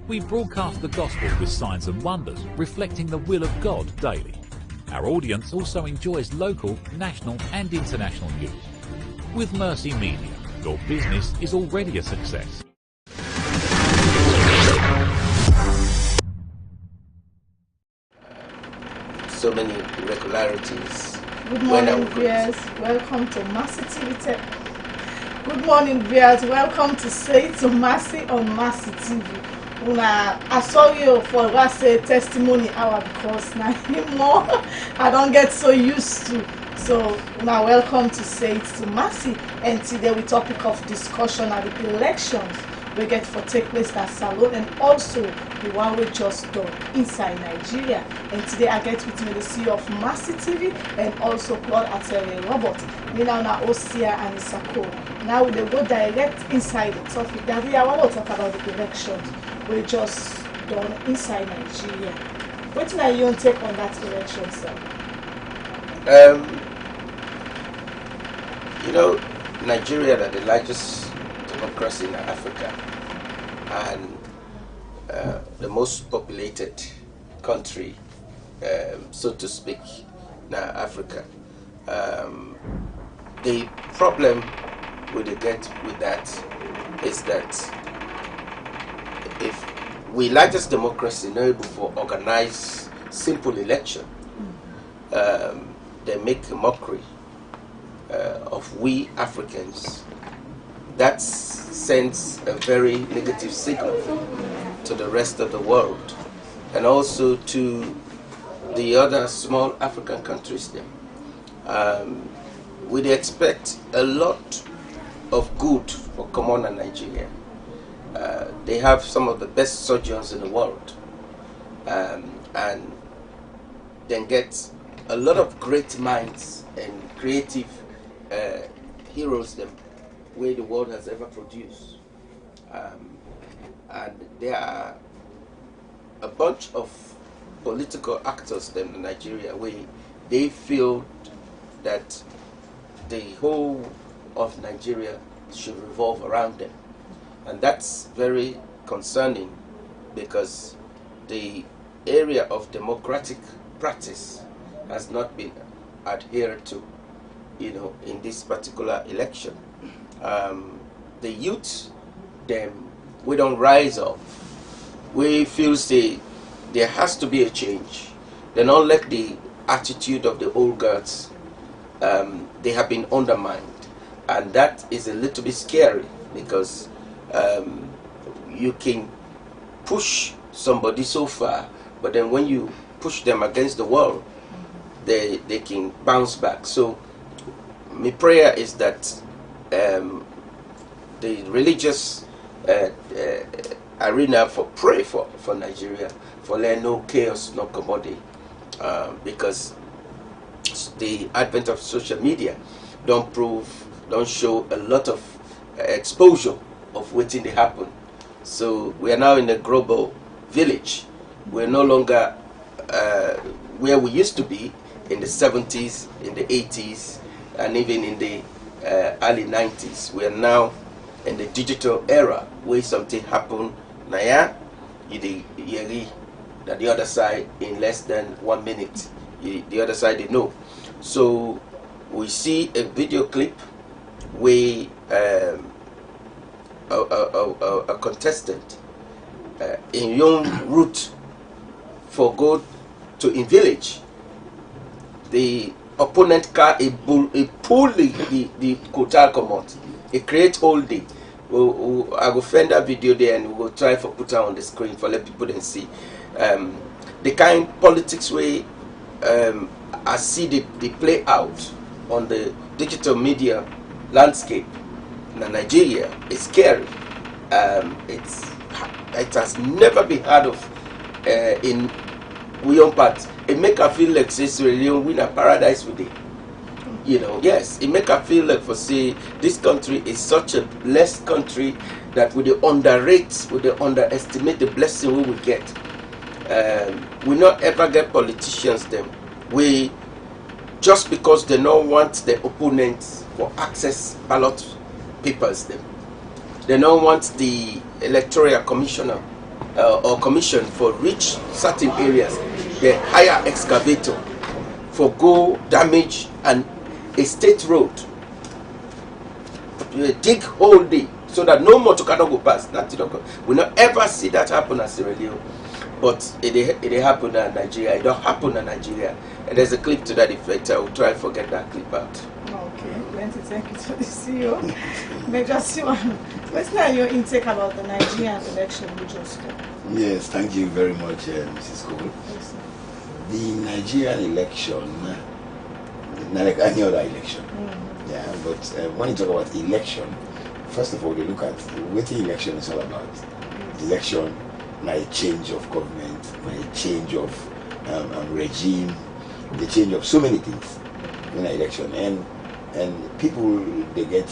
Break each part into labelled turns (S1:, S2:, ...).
S1: We broadcast the gospel with signs and wonders, reflecting the will of God daily. Our audience also enjoys local, national and international news. With Mercy Media, your business is already a success.
S2: So many irregularities.
S3: Good morning, viewers. Welcome to Mercy TV. Good morning, viewers. Welcome to Say to Mercy on Mercy TV. I saw you for what say testimony hour because now more I don't get so used to. So now welcome to Say to Mercy, and today we topic of discussion are the elections we get for take place at Salon and also the one we just done inside Nigeria. And today I get with me the CEO of Mercy TV and also Claude Atelier Robert. Me now Osia and Isako. Now we go direct inside the topic. That we are want to talk about the elections we just done inside Nigeria. What are your take on that election, sir?
S2: Nigeria is the largest democracy in Africa and the most populated country, so to speak, in Africa. The problem we get with that is that if we largest democracy not able to organize simple election, they make a mockery of we Africans. That sends a very negative signal to the rest of the world and also to the other small African countries there. We'd expect a lot of good for Common and Nigeria. They have some of the best surgeons in the world, and then get a lot of great minds and creative heroes them where the world has ever produced. And there are a bunch of political actors them in Nigeria where they feel that the whole of Nigeria should revolve around them. And that's very concerning because the area of democratic practice has not been adhered to, in this particular election. The youth, we don't rise up. We feel there has to be a change. They don't let the attitude of the old guards. They have been undermined, and that is a little bit scary because you can push somebody so far, but then when you push them against the wall, they can bounce back. So my prayer is that the religious arena pray for Nigeria, for let no chaos, no commodity, because the advent of social media don't show a lot of exposure of what's in the happen. So we are now in a global village. We're no longer where we used to be in the 70s, in the 80s, and even in the early 90s. We are now in the digital era where something happened, that the other side in less than 1 minute, the other side they know. So we see a video clip where a contestant in young route for go to in village, the opponent car pull the quota come out. It create all day. I will find that video there and we will try for put it on the screen for let people then see the kind politics way I see the play out on the digital media landscape in Nigeria. Is scary. It has never been heard of in William part. It make her feel like say Sierra win a paradise with it. Yes, it make her feel like for say this country is such a blessed country that we underestimate the blessing we will get. We not ever get politicians them. We just because they don't want the opponents for access ballot papers them. They don't want the electoral commissioner or commission for reach certain areas, they hire excavator for go damage and a state road. You dig whole day so that no motor cannot go past. We not ever see that happen at Sierra Leone, but it happen in Nigeria. It don't happen in Nigeria. And there's a clip to that effect. I will try to forget that clip out.
S3: Okay, plenty. Thank you to the CEO. Major Siwan, what's now your intake about the Nigerian election we just got?
S4: Yes, thank you very much, Mrs. Cole.
S3: Yes,
S4: The Nigerian election, like any other election, yeah, but when you talk about election, first of all, they look at what the election is all about. Election, like change of government, like change of regime, the change of so many things in an election, and people they get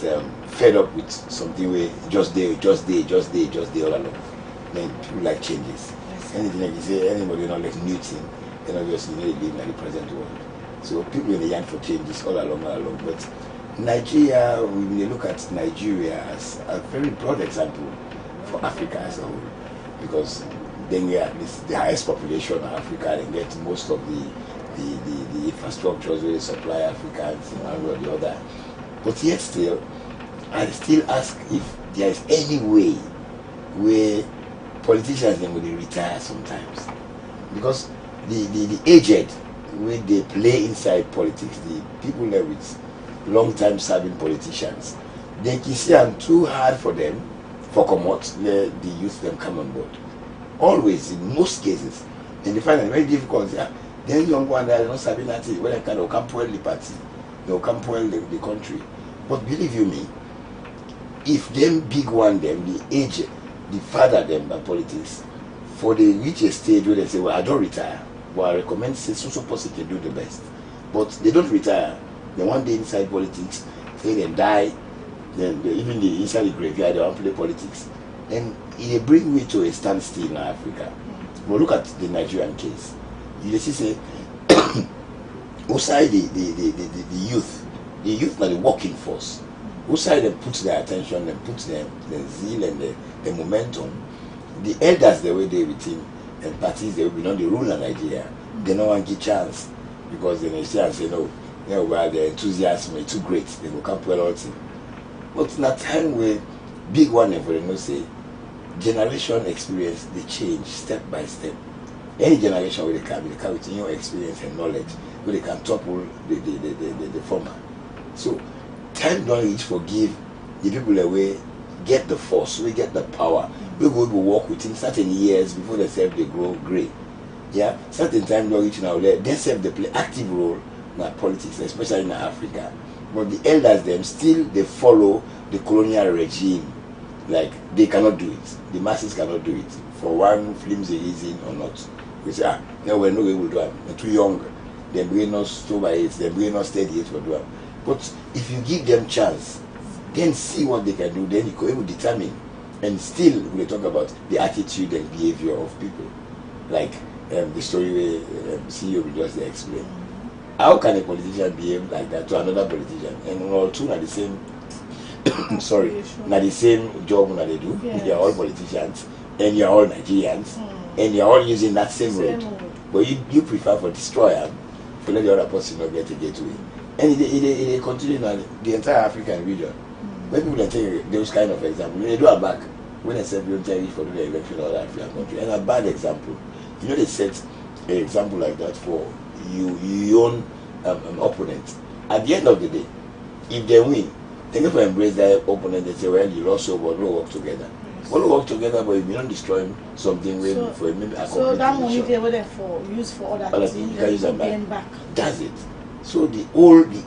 S4: fed up with something where just day all along. Then people like changes. Anything like you say, anybody not like new thing, then obviously they live in the present world. So people in the yearn for changes all along. But Nigeria, when you look at Nigeria as a very broad example for Africa as a whole, because then we are the highest population of Africa and get most of the infrastructures where they supply Africans in one way or the other. But yet still, I still ask if there is any way where politicians then will retire sometimes. Because the aged, when they play inside politics, the people there with long time serving politicians, they can see I'm too hard for them for commot, let the youth them come on board. Always, in most cases, and they find it very difficult. Yeah, then young one that are not serving that when they can spoil the party, they'll come spoil the country. But believe you me, if them big one them, the aged, the father them by politics, for they reach a stage where they say, well, I don't retire. Well, I recommend say so person can do the best. But they don't retire. They one day inside politics, say they die, then even the inside the graveyard, they want to play politics. And it bring me to a standstill in Africa. But look at the Nigerian case. You just say, outside the youth are the working force. Outside them put their attention, them put the zeal and the momentum. The elders they were there with him and parties they will be not the rule in Nigeria. They don't want to chance because they say and say no, well the enthusiasm is too great, they will come well all thing. But in a time where big one and for them say generation experience they change step by step. Any generation where they come with new experience and knowledge, where they can topple the former. So time don't reach for give the people away, get the force, we get the power. We go to work within certain years before they self they grow great. Yeah, certain time don't reach now they self they play active role in politics, especially in Africa. But the elders them still they follow the colonial regime. Like they cannot do it. The masses cannot do it. For one flimsy reason or not. We say, no, we're not able to do it. They're too young. They're going not so by it, they're going not steady it for do it. But if you give them chance, then see what they can do, then you can able determine. And still we talk about the attitude and behavior of people. Like the story where CEO will just explain. How can a politician behave like that to another politician? And all two are the same sorry, not the same job that they do. Yes. They are all politicians and you are all Nigerians and you are all using that same road. But you prefer for destroyer for let the other person not get a gateway. And it continue in the entire African region. When people take those kind of examples, when they do a back, when they say you don't tell you for the election of the African country, and a bad example, you know they set an example like that for your own opponent. At the end of the day, if they win, they never embrace their opponent. They say, well, you lost, so but we'll work together. We'll work together, but if you don't destroy something, for maybe a
S3: so that money they were there for use for other things, you can use them back.
S4: That's it. So the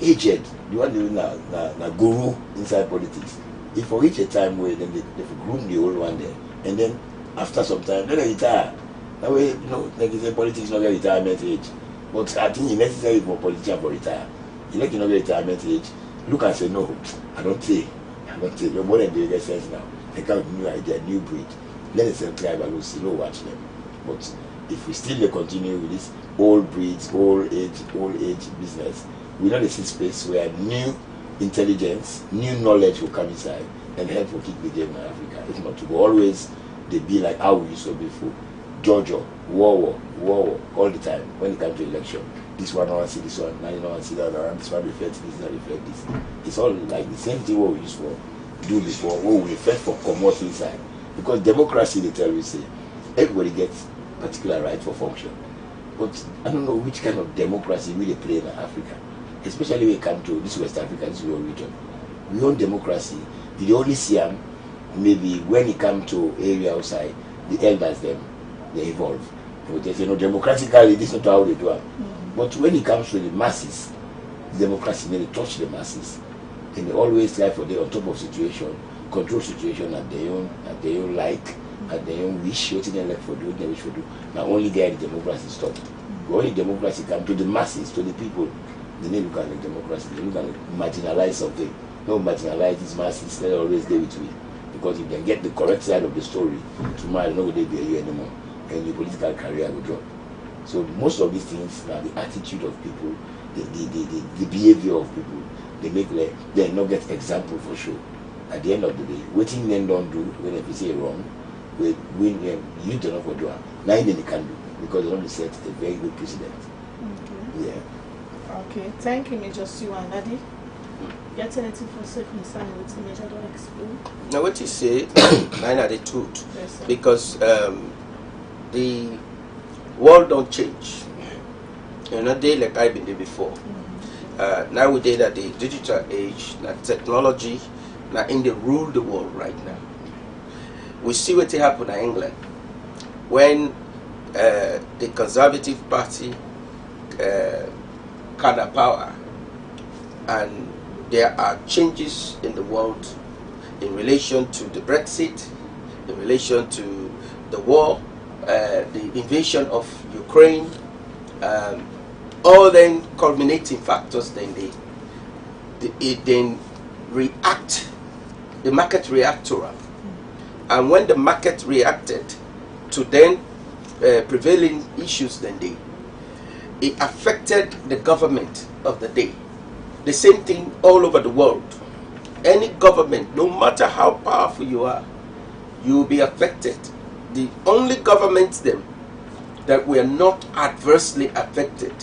S4: aged, the one doing na guru inside politics, if for reach a time where then they groom the old one there, and then after some time, then they retire. That way, like you say, politics not get retirement age. But I think it's necessary for politicians to retire. You like you not get retirement age, look and say, no, I don't say. No more than they get sense now. They come with new idea, new breed. Let us try but we'll still watch them. But if we still continue with this old breeds, old age business, we know there's a space where new intelligence, new knowledge will come inside and help to keep the game in Africa. If not to always they be like how we used to be before. Georgia, war, all the time when it comes to election. This one, I want to see this one, now you don't want to see that one, this one reflect this, that reflect this. It's all like the same thing what we used to do before, what we reflect for commodity inside. Because democracy, they tell you, say, everybody gets particular right for function. But I don't know which kind of democracy we play in Africa. Especially when it comes to this West Africa, this whole region. We own democracy. They only see them maybe when it comes to area outside, the elders them, they evolve. They say, democratically, this is not how they do it. But when it comes to the masses, democracy, they touch the masses. And they always try for the on top of situation, control situation at their own like, at their own wish, what they like for do, what they wish for do. Now only there the democracy stop. Only democracy comes to the masses, to the people. They need to look at the democracy, they look at marginalize something. No marginalize these masses, they always stay with me. Because if they get the correct side of the story, tomorrow no they be here anymore. And your political career will drop. So most of these things are the attitude of people, the behavior of people. They make like they not get example for sure. At the end of the day, waiting men don't do when they say wrong, when you do not go do it. Now they can do because they don't set a very good precedent. Okay. Yeah.
S3: Okay. Thank you, Major Sue and Daddy. Get anything for safe concerning what Major don't explain.
S2: Now what you say, mine are the truth.
S3: Yes,
S2: because the world don't change. You know, they like I've been there before. Nowadays at the digital age, that technology, now in the rule the world right now. We see what happened in England when the Conservative Party kind of power, and there are changes in the world in relation to the Brexit, in relation to the war, the invasion of Ukraine, all then culminating factors, then it then react, the market react to it. And when the market reacted to then prevailing issues, then it affected the government of the day. The same thing all over the world. Any government, no matter how powerful you are, you will be affected. The only governments then that were not adversely affected,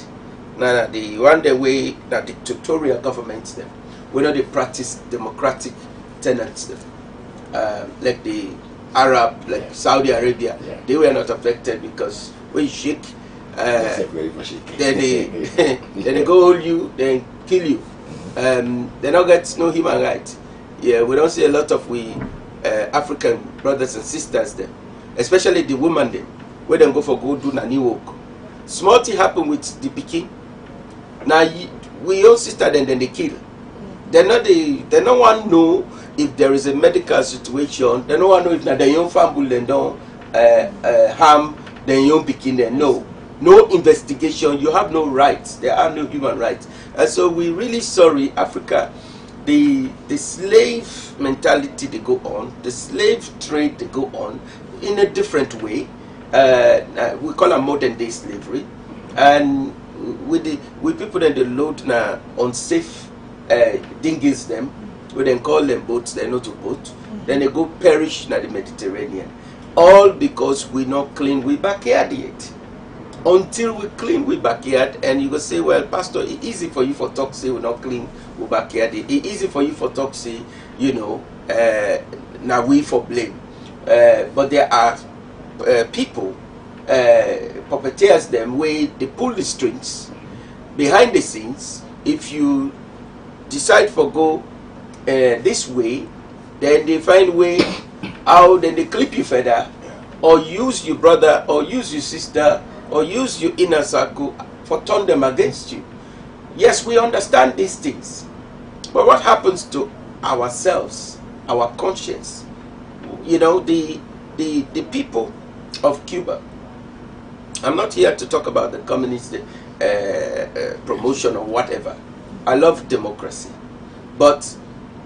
S2: now the one the way that dictatorial governments them, whether they practice democratic tenets them, like the Arab, like Saudi Arabia, they were not affected because when you shake, then they go hold you, then kill you. They don't get no human rights. Yeah, we don't see a lot of African brothers and sisters there, especially the women them, where they go for go do nani work. Small thing happen with the pikin. Now we all sister then they kill. They don't want to know if there is a medical situation. They don't want to know if na the young family then don't harm the young pikin. Then no investigation. You have no rights. There are no human rights. And so we're really sorry, Africa. The slave mentality they go on, the slave trade they go on in a different way. We call it modern day slavery, and with people that they load now unsafe dinghies them, we then call them boats. They're not a boat. Then they go perish in the Mediterranean, all because we not clean we backyard yet. Until we clean we backyard, and you go say, well, Pastor, it's easy for you for talk say we not clean we backyard. It's easy for you for talk say, now we for blame. But there are people, puppeteers them, where they pull the strings behind the scenes. If you decide for go this way, then they find way how then they clip you further, or use your brother, or use your sister, or use your inner circle for turn them against you. Yes, we understand these things, but what happens to ourselves, our conscience? The people of Cuba. I'm not here to talk about the communist promotion or whatever. I love democracy, but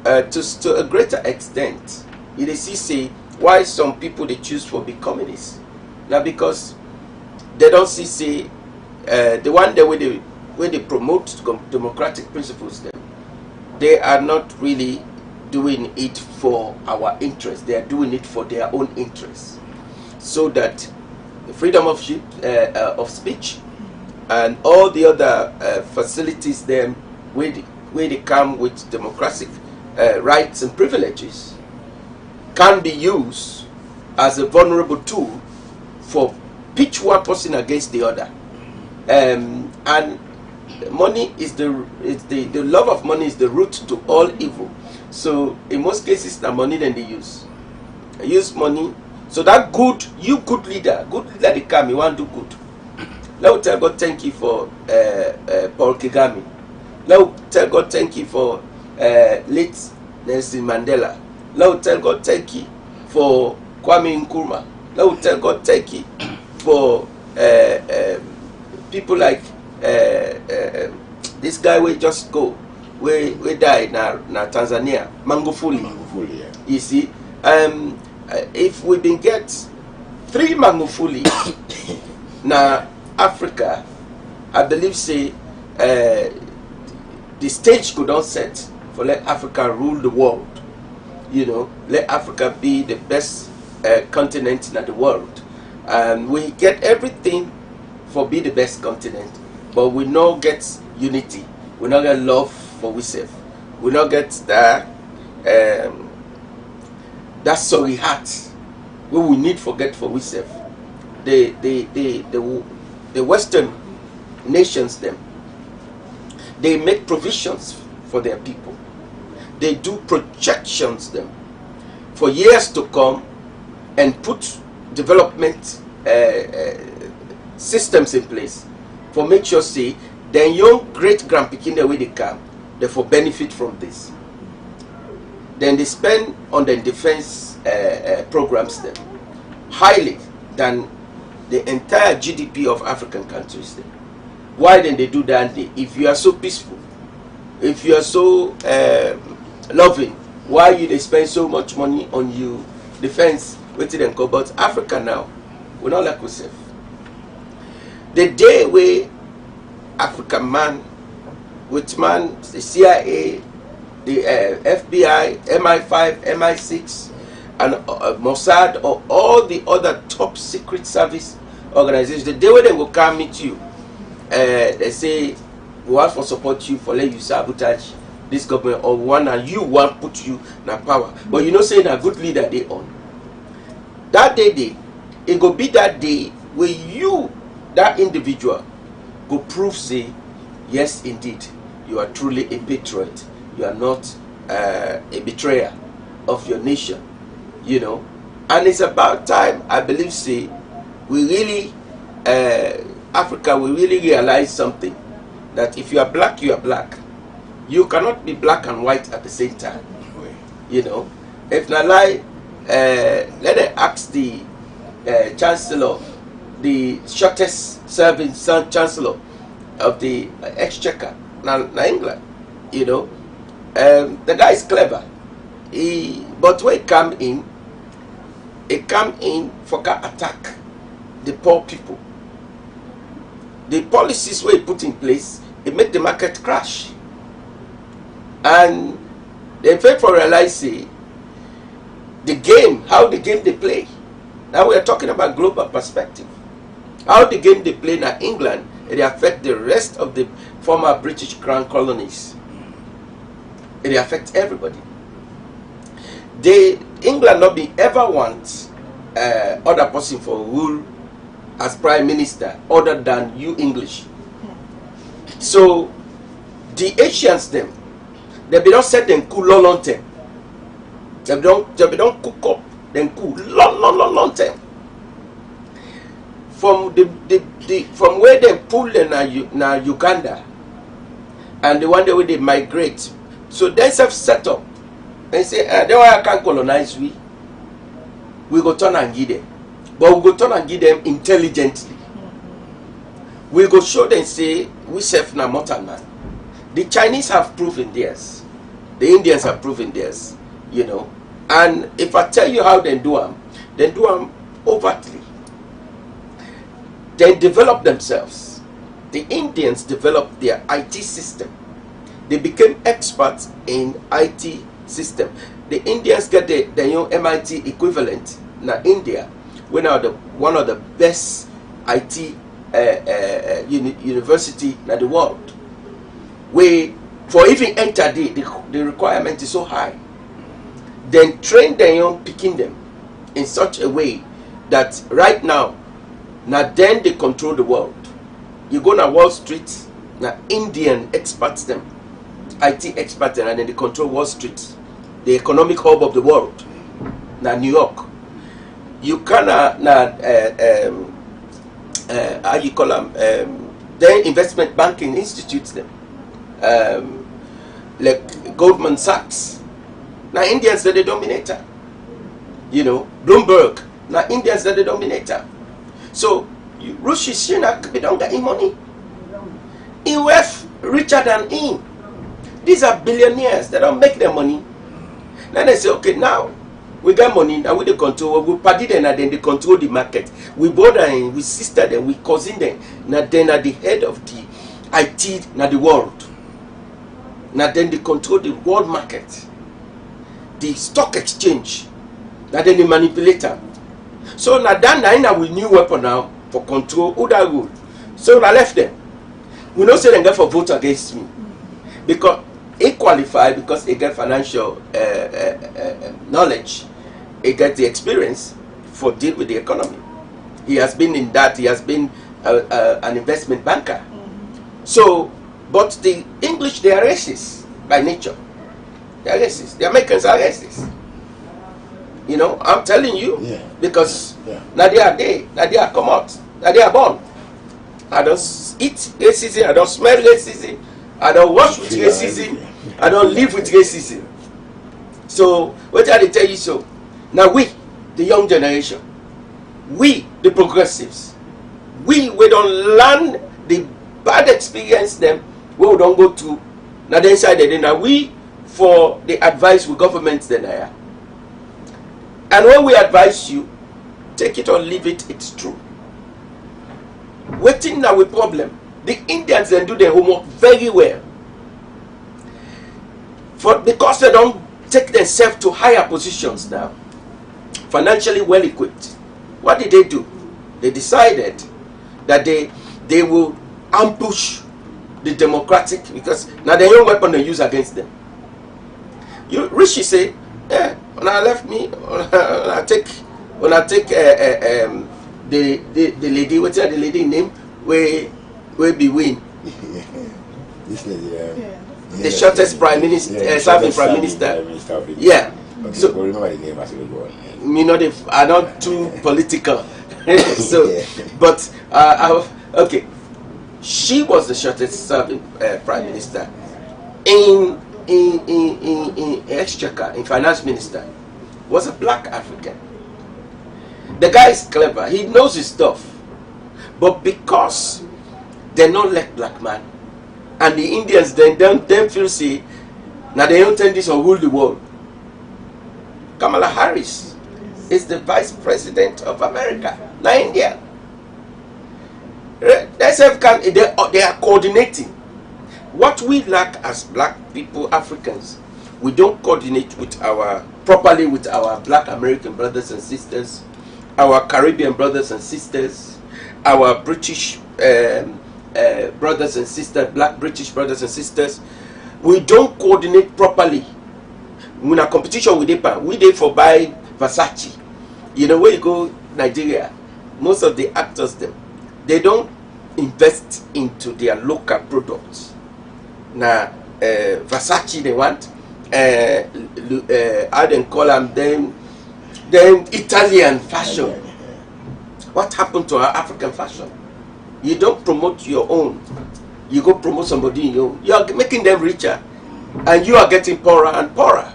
S2: to a greater extent, you see why some people they choose for be communists. Now because they don't see the one day where they promote democratic principles, they are not really doing it for our interest. They are doing it for their own interests. so that the freedom of speech and all the other facilities them where they come with democratic rights and privileges can be used as a vulnerable tool for pitch one person against the other. And money is the love of money is the root to all evil. So in most cases, the money then they use money. So that good leader they come, you want to do good. Let me tell God thank you for Paul Kagame. Let me tell God thank you for late Nelson Mandela. Let me tell God thank you for Kwame Nkrumah. Let me tell God thank you for people like this guy we just go, we died na Tanzania, Magufuli.
S4: Yeah.
S2: You see, if we been get 3 Magufuli na Africa, I believe say the stage could not set for let Africa rule the world. You know, let Africa be the best continent in the world. And we get everything for be the best continent, but we not get unity. We not get love for ourselves. We not get that sorry heart what we need forget for ourselves. The Western nations them, they make provisions for their people. They do projections them for years to come and put development systems in place for make sure say then young great grandpikin the way they come, they for benefit from this. Then they spend on the defense programs then highly than the entire GDP of African countries then. Why then they do that? If you are so peaceful, if you are so loving, why you they spend so much money on you defense? Wait till them go. But Africa now, we not like ourselves. The day where African man, with man, the CIA, the FBI, MI5, MI6, and Mossad, or all the other top secret service organizations, the day where they will come meet you, they say, we want to support you for let you sabotage this government, or one and you want put you in power. But you know, saying a good leader they on. That day, it go be that day where you, that individual, go prove say, yes, indeed, you are truly a patriot. You are not a betrayer of your nation, you know. And it's about time, I believe, say, we really, Africa, we really realize something, that if you are black, you are black. You cannot be black and white at the same time, you know. If not lie, let us ask the chancellor, the shortest serving chancellor of the exchequer now England, you know. The guy is clever. But when he come in for attack the poor people. The policies were put in place, it make the market crash. And they fail for realizing the game, how the game they play. Now we are talking about global perspective. How the game they play in England, it affect the rest of the former British Crown colonies. It affects everybody. England not be ever want other person for rule as prime minister other than you English. So the Asians them, they be don't set them cool long term. They don't cook up them cool long term. From from where they pull them na Uganda, and the one day where they migrate, so they have set up and say, they why I can't colonize we go turn and give them, but we go turn and give them intelligently. We go show them say we self na mortal man. The Chinese have proven theirs, the Indians have proven theirs, you know. And if I tell you how they do them overtly. They develop themselves. The Indians developed their IT system. They became experts in IT system. The Indians get the MIT equivalent in India, one of the best IT university in the world. Where for even enter the requirement is so high. Then train the young, picking them in such a way that right now then they control the world. You go to Wall Street, now Indian experts them, IT experts, and then they control Wall Street, the economic hub of the world. Now New York, you can how you call them? Then investment banking institutes them, like Goldman Sachs. Now Indians are the dominator. You know, Bloomberg. Now Indians are the dominator. So Rishi Sunak, they don't get any money. In wealth richer than him. These are billionaires. They don't make their money. Then they say, okay, now we got money, now we the control, we party them, and then they control the market. We brother them, we sister them, we cousin them. Now then at the head of the IT, now the world. Now then they control the world market. The stock exchange. Now then they manipulate them. So now that we new weapon now for control, who that rule. So I left them. We don't say they get for vote against me. Because he qualified, because he get financial knowledge, he get the experience for deal with the economy. He has been in that, he has been an investment banker. So, but the English, they are racist by nature. They are racist. The Americans are racist. You know, I'm telling you, because now they are come out, now they are born. I don't eat racism, I don't smell racism, I don't wash with racism, I don't live with racism. So, what did I tell you so? Now we, the young generation, we, the progressives, we don't learn the bad experience them, we don't go to, now the inside the now we, for the advice with governments then I are. And when we advise you, take it or leave it, it's true. Waiting now with problem. The Indians then do their homework very well. Because they don't take themselves to higher positions now, financially well equipped. What did they do? They decided that they will ambush the democratic, because now the own weapon they use against them. Rishi say, when I left me, when I take the lady, what's the lady name? Where be win?
S4: This lady,
S2: the shortest prime minister, serving prime minister. Yeah.
S4: Okay,
S2: so
S4: remember the name as we go on.
S2: Me not I'm not too political. So, but okay, she was the shortest serving prime minister in exchequer, in finance minister, was a black African. The guy is clever, he knows his stuff, but because they don't like black man, and the Indians then feel say now they don't tend this or rule the world. Kamala Harris is the vice president of America, not India. They are coordinating. What we lack as black people, Africans, we don't coordinate properly with our black American brothers and sisters, our Caribbean brothers and sisters, our British brothers and sisters, black British brothers and sisters. We don't coordinate properly. In a competition with them, we dey for buy Versace. You know, where you go Nigeria, most of the actors they don't invest into their local products. Now Versace they want, how they call them Italian fashion. What happened to our African fashion? You don't promote your own, you go promote somebody in your own. You are making them richer, and you are getting poorer and poorer.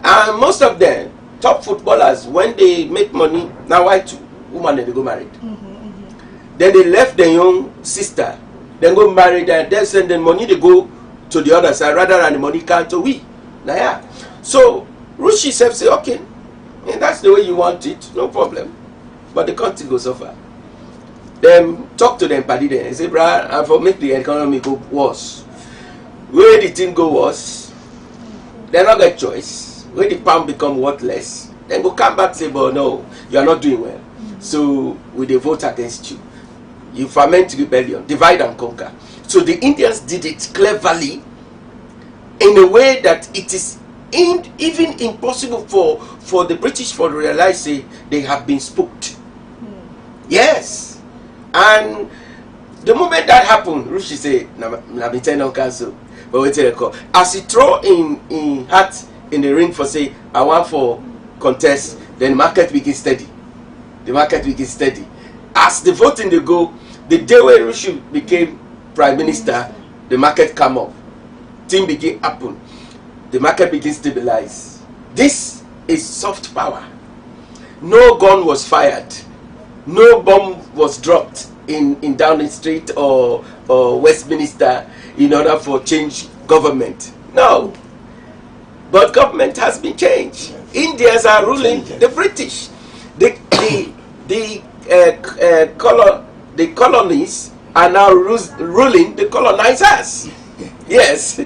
S2: And most of them, top footballers, when they make money, now white woman they go married. Then they left their young sister, then go marry, then send them money, they go to the other side, rather than the money come to we. Now yeah. So Rishi self say, okay, and that's the way you want it, no problem. But the country goes suffer. Then talk to them, party them, and say, brother, and for make the economy go worse. Where the thing go worse, they not get choice. When the pound become worthless, then go come back and say, but no, you are not doing well. So we they vote against you. You ferment rebellion, divide and conquer. So the Indians did it cleverly in a way that it is even impossible for the British to realize they have been spooked. Yes. And the moment that happened, Rishi say, "I've been on council." But wait till they call. As he throw in hat in the ring for say, "I want for contest," then the market begins steady. The market begins steady. As the voting they go, the day when Rishi became prime minister, the market come up. Thing begin happen. The market begins stabilize. This is soft power. No gun was fired. No bomb was dropped in Downing Street or Westminster in order for change government. No. But government has been changed. Indians are ruling the British. The colonies are now ruling the colonizers. Yes,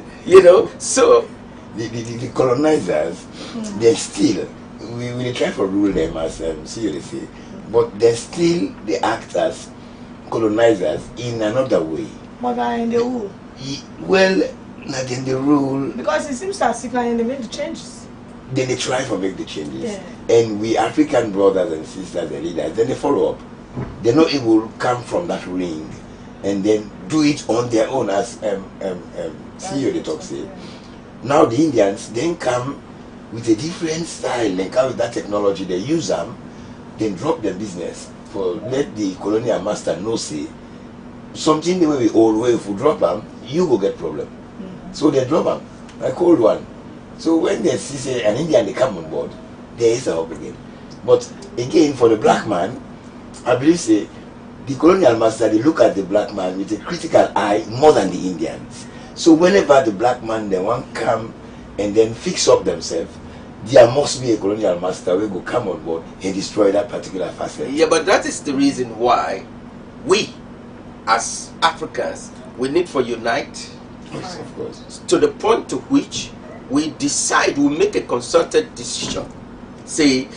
S2: so
S4: the colonizers, they still, we try to rule them as seriously, but they act as colonizers in another way.
S3: But in the rule.
S4: Well, not in the rule.
S3: Because it seems as if they make the changes.
S4: Then they try to make the changes.
S3: Yeah.
S4: And we African brothers and sisters and leaders, then they follow up. They're not able to come from that ring and then do it on their own, as CEO they talk say. Now the Indians then come with a different style, they come with that technology, they use them, then drop their business for let the colonial master know say something the way we old way, if we drop them, you will get problem. So they drop them, like old one. So when they see say an Indian they come on board, there is a hope again. But again, for the black man, I believe say the colonial master they look at the black man with a critical eye more than the Indians. So whenever the black man they want come and then fix up themselves, there must be a colonial master who will come on board and destroy that particular facet.
S2: Yeah, but that is the reason why we, as Africans, we need to unite.
S4: Yes, of course.
S2: To the point to which we decide, we make a concerted decision. Say,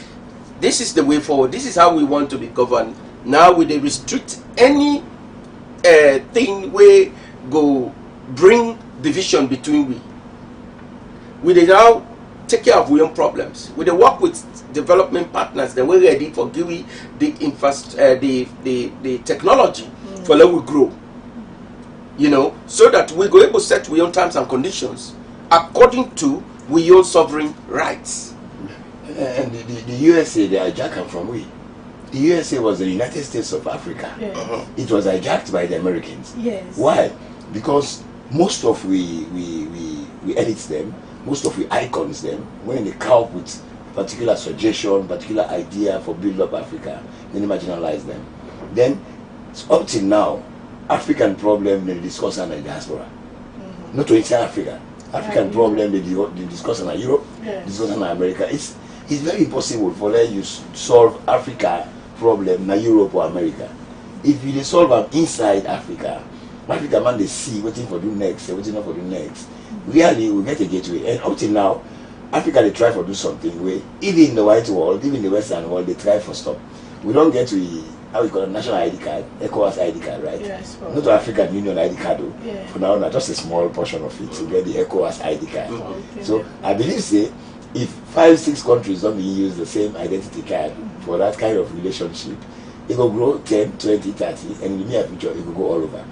S2: this is the way forward. This is how we want to be governed. Now we they restrict any thing we go bring division between we. We they now take care of our own problems. We they work with development partners. Then we're ready for giving the the technology for let we grow. So that we go able to set our own terms and conditions according to we own sovereign rights.
S4: And the USA, they hijacked from we. The USA was the United States of Africa.
S3: Yes.
S4: It was hijacked by the Americans.
S3: Yes.
S4: Why? Because most of we edit them, most of we icons them, when they come up with particular suggestion, particular idea for build up Africa, then they marginalize them. Then up till now, African problem they discuss in the diaspora. Not to inside Africa. African problem they discuss in Europe, discuss in America. It's very impossible for them you solve Africa problem in Europe or America. If you solve them inside Africa, Africa man they see waiting for do next, waiting for do next. Really we get a gateway. And up till now, Africa they try to do something where even in the white world, even in the Western world, they try to stop. We don't get to how we call it national ID card, ECOWAS ID card, right?
S3: Yes.
S4: Not the African Union ID card though.
S3: Yeah.
S4: For now, just a small portion of it to get the ECOWAS ID card.
S3: Okay.
S4: So I believe say if 5-6 countries don't use the same identity card for that kind of relationship, it will grow 10, 20, 30, and in the near future it will go all over.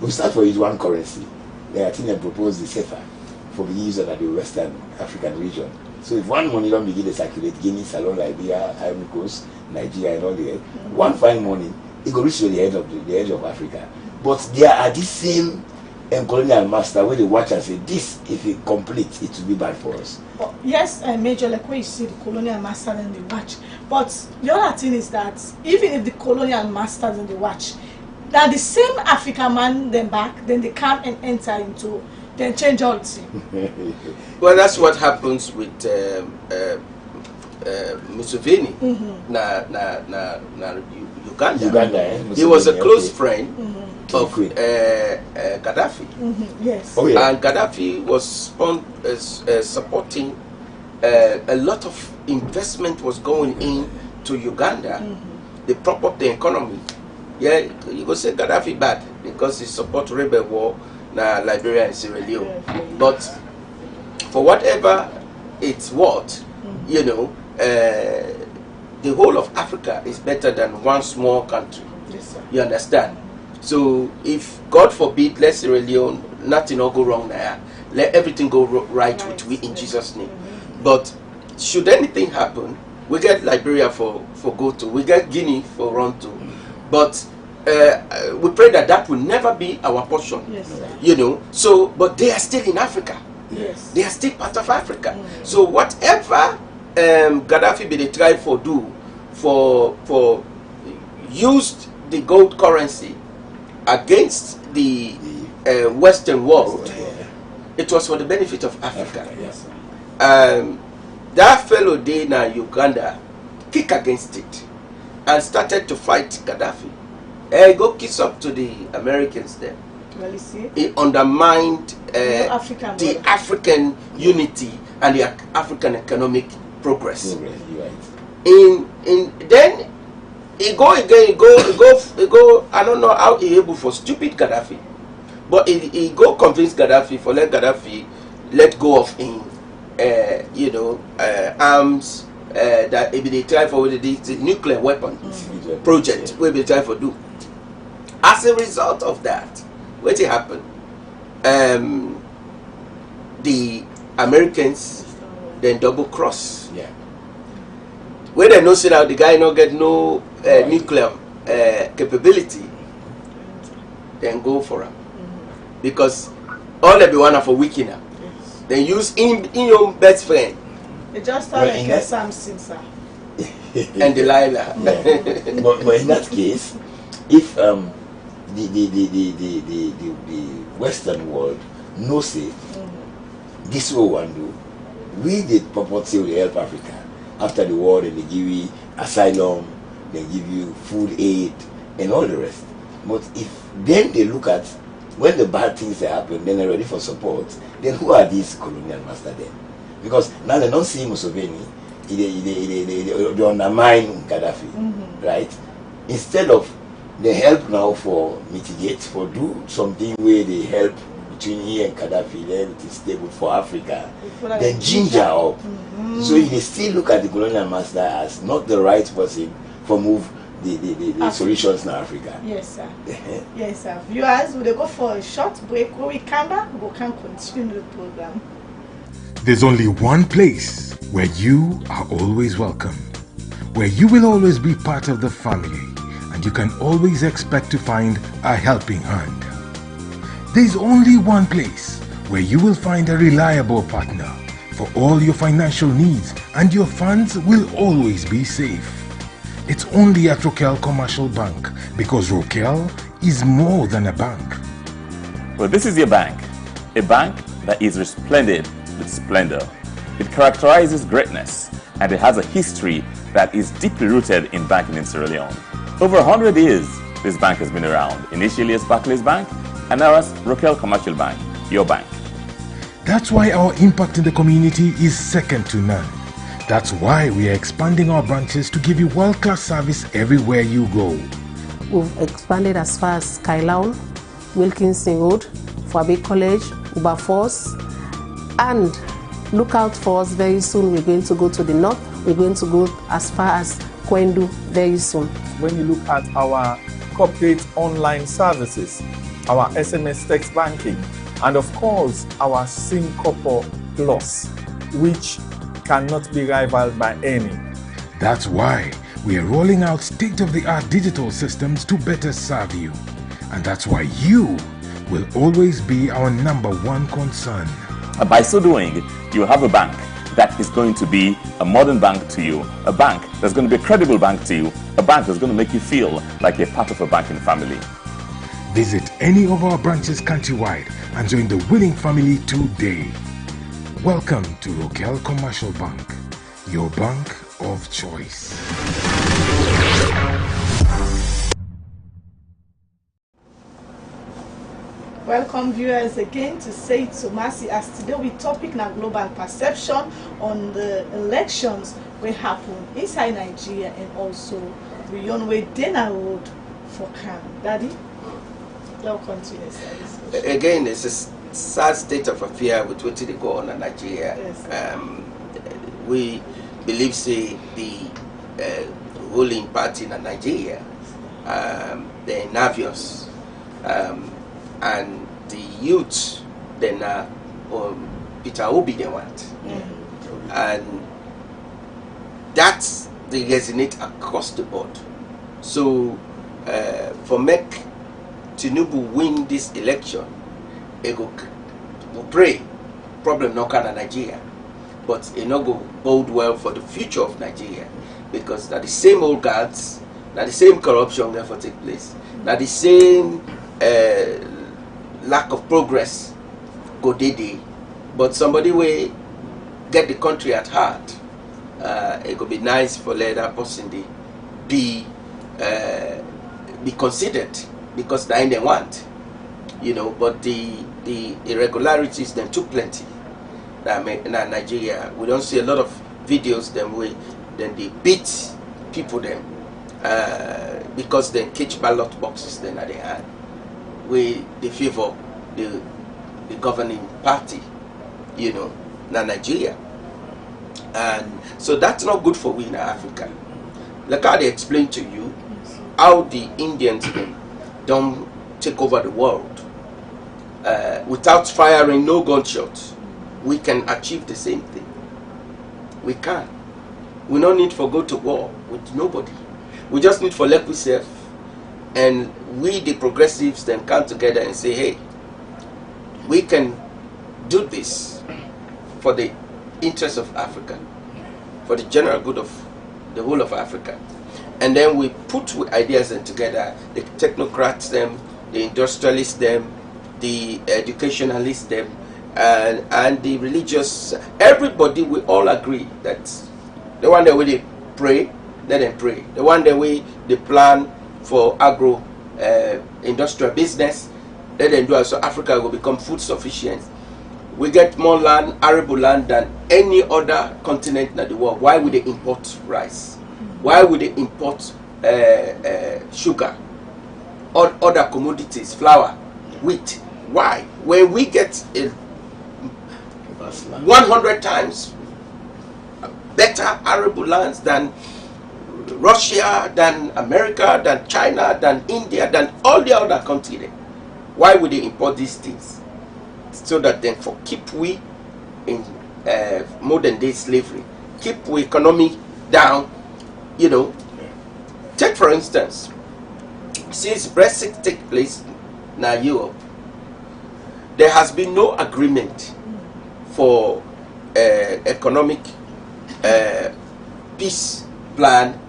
S4: We start for use one currency. Then I think they propose the CFA for the use of the Western African region. So if one money don't begin to circulate, Guinea, Salon, Liberia, Ivory Coast, Nigeria, and all the one fine morning, it will reach to the edge of Africa. But there are these same colonial master where they watch and say, this, if it complete, it will be bad for us.
S3: But yes, Major, like when you see the colonial master and they watch. But the other thing is that even if the colonial masters and they watch, now the same African man then back, then they come and enter into, then change all the thing.
S2: Well, that's what happens with Museveni. Uganda. He was a close friend of Gaddafi.
S3: Yes.
S4: Oh, yeah.
S2: And Gaddafi was supporting a lot of investment was going in to Uganda they prop up the economy. Yeah, you go say Gaddafi bad because he support rebel war na Liberia and Sierra Leone. But for whatever it's worth, you know, the whole of Africa is better than one small country.
S3: Yes, sir.
S2: You understand? So if God forbid, let Sierra Leone, nothing will go wrong there. Let everything go right with we in Jesus' name. But should anything happen, we get Liberia for go to, we get Guinea for run to. But we pray that will never be our portion.
S3: Yes, sir.
S2: You know. So, but they are still in Africa.
S3: Yes.
S2: They are still part of Africa. So whatever Gaddafi be they try for do for used the gold currency against the Western world, it was for the benefit of Africa.
S3: Yes,
S2: That fellow there in Uganda kick against it and started to fight Gaddafi. Go kiss up to the Americans there.
S3: Well, you see,
S2: It undermined
S3: African
S2: the
S3: world.
S2: African unity and the African economic progress.
S4: You're right.
S2: Then he go again, he go. I don't know how he able for stupid Gaddafi, but he go convince Gaddafi for let Gaddafi let go of him, arms that if they try for the nuclear weapon project, where they try for do. As a result of that, what happened? The Americans then double cross.
S4: Yeah.
S2: When they know say that the guy not get no nuclear capability, then go for him. Because all everyone are for weakening.
S3: Yes.
S2: They use in your best friend
S3: It just
S4: Well,
S3: started
S4: in
S3: like
S4: that-
S3: Samson, sir.
S2: and Delilah.
S4: but in that case, if the Western world knows it, this will one do. We did purport say we help Africa. After the war, then they give you asylum, they give you food aid, and all the rest. But if then they look at when the bad things that happen, then they're ready for support, then who are these colonial masters then? Because now they don't see Museveni, they undermine Gaddafi, right? Instead of they help now for mitigate, for do something where they help between here and Gaddafi, then it is stable for Africa, then ginger up. So they still look at the colonial master as not the right person for move the solutions in Africa.
S3: Yes, sir. Yes, sir. Viewers, we'll go for a short break. When we come back, we can continue the program.
S5: There's only one place where you are always welcome, where you will always be part of the family, and you can always expect to find a helping hand. There's only one place where you will find a reliable partner for all your financial needs, and your funds will always be safe. It's only at Rokel Commercial Bank, because Rokel is more than a bank.
S6: Well, this is your bank, a bank that is resplendent with splendor. It characterizes greatness, and it has a history that is deeply rooted in banking in Sierra Leone. Over 100 years, this bank has been around, initially as Barclays Bank, and now as Rokel Commercial Bank, your bank.
S5: That's why our impact in the community is second to none. That's why we are expanding our branches to give you world-class service everywhere you go.
S7: We've expanded as far as Kailaun, Wilkinson Road, Fabi College, Uberforce, and look out for us very soon. We're going to go to the north. We're going to go as far as Kwendu very soon.
S8: When you look at our corporate online services, our SMS text banking, and of course our Syncopo Plus, which cannot be rivaled by any.
S5: That's why we are rolling out state-of-the-art digital systems to better serve you. And that's why you will always be our #1 concern.
S6: And by so doing, you have a bank that is going to be a modern bank to you, a bank that's going to be a credible bank to you, a bank that's going to make you feel like you're part of a banking family.
S5: Visit any of our branches countrywide and join the winning family today. Welcome to Rokel Commercial Bank, your bank of choice.
S3: Welcome viewers again to Say It to Mercy, as today we topic na global perception on the elections will happen inside Nigeria and also beyond where they na road for calm. Daddy, you'll continue service.
S2: Again, it's a sad state of affair with what they go on in Nigeria.
S3: Yes.
S2: We believe, say, the ruling party in Nigeria, they're nervous, and the youth, they're not Peter Obi they want, and that's they resonate across the board. So for make Tinubu win this election, we pray problem not can Nigeria, but it not go bode well for the future of Nigeria, because that the same old guards, that the same corruption therefore take place, that the same lack of progress go day, but somebody will get the country at heart. It could be nice for that person to be considered, because that's they want, but the irregularities them too plenty. In Nigeria, we don't see a lot of videos them way then they beat people them because they catch ballot boxes then at the hand we they favor the governing party, na Nigeria. And so that's not good for we in Africa. Like how they explain to you how the Indians don't take over the world without firing no gunshots. We can achieve the same thing. We can. We don't need to go to war with nobody. We just need for let ourselves, and we the progressives then come together and say, hey, we can do this for the interest of Africa, for the general good of the whole of Africa. And then we put ideas in together, the technocrats them, the industrialists them, the educationalists them, and the religious, everybody, we all agree that the one that we pray, let them pray. The one that we they plan for agro industrial business, let them do it, so Africa will become food sufficient. We get more land, arable land, than any other continent in the world. Why would they import rice? Why would they import sugar or other commodities, flour, wheat? Why? When we get 100 times better arable lands than Russia, than America, than China, than India, than all the other continents, why would they import these things? So that then for keep we in modern day slavery, keep we economy down, Take for instance, since Brexit take place now Europe, there has been no agreement for economic peace plan,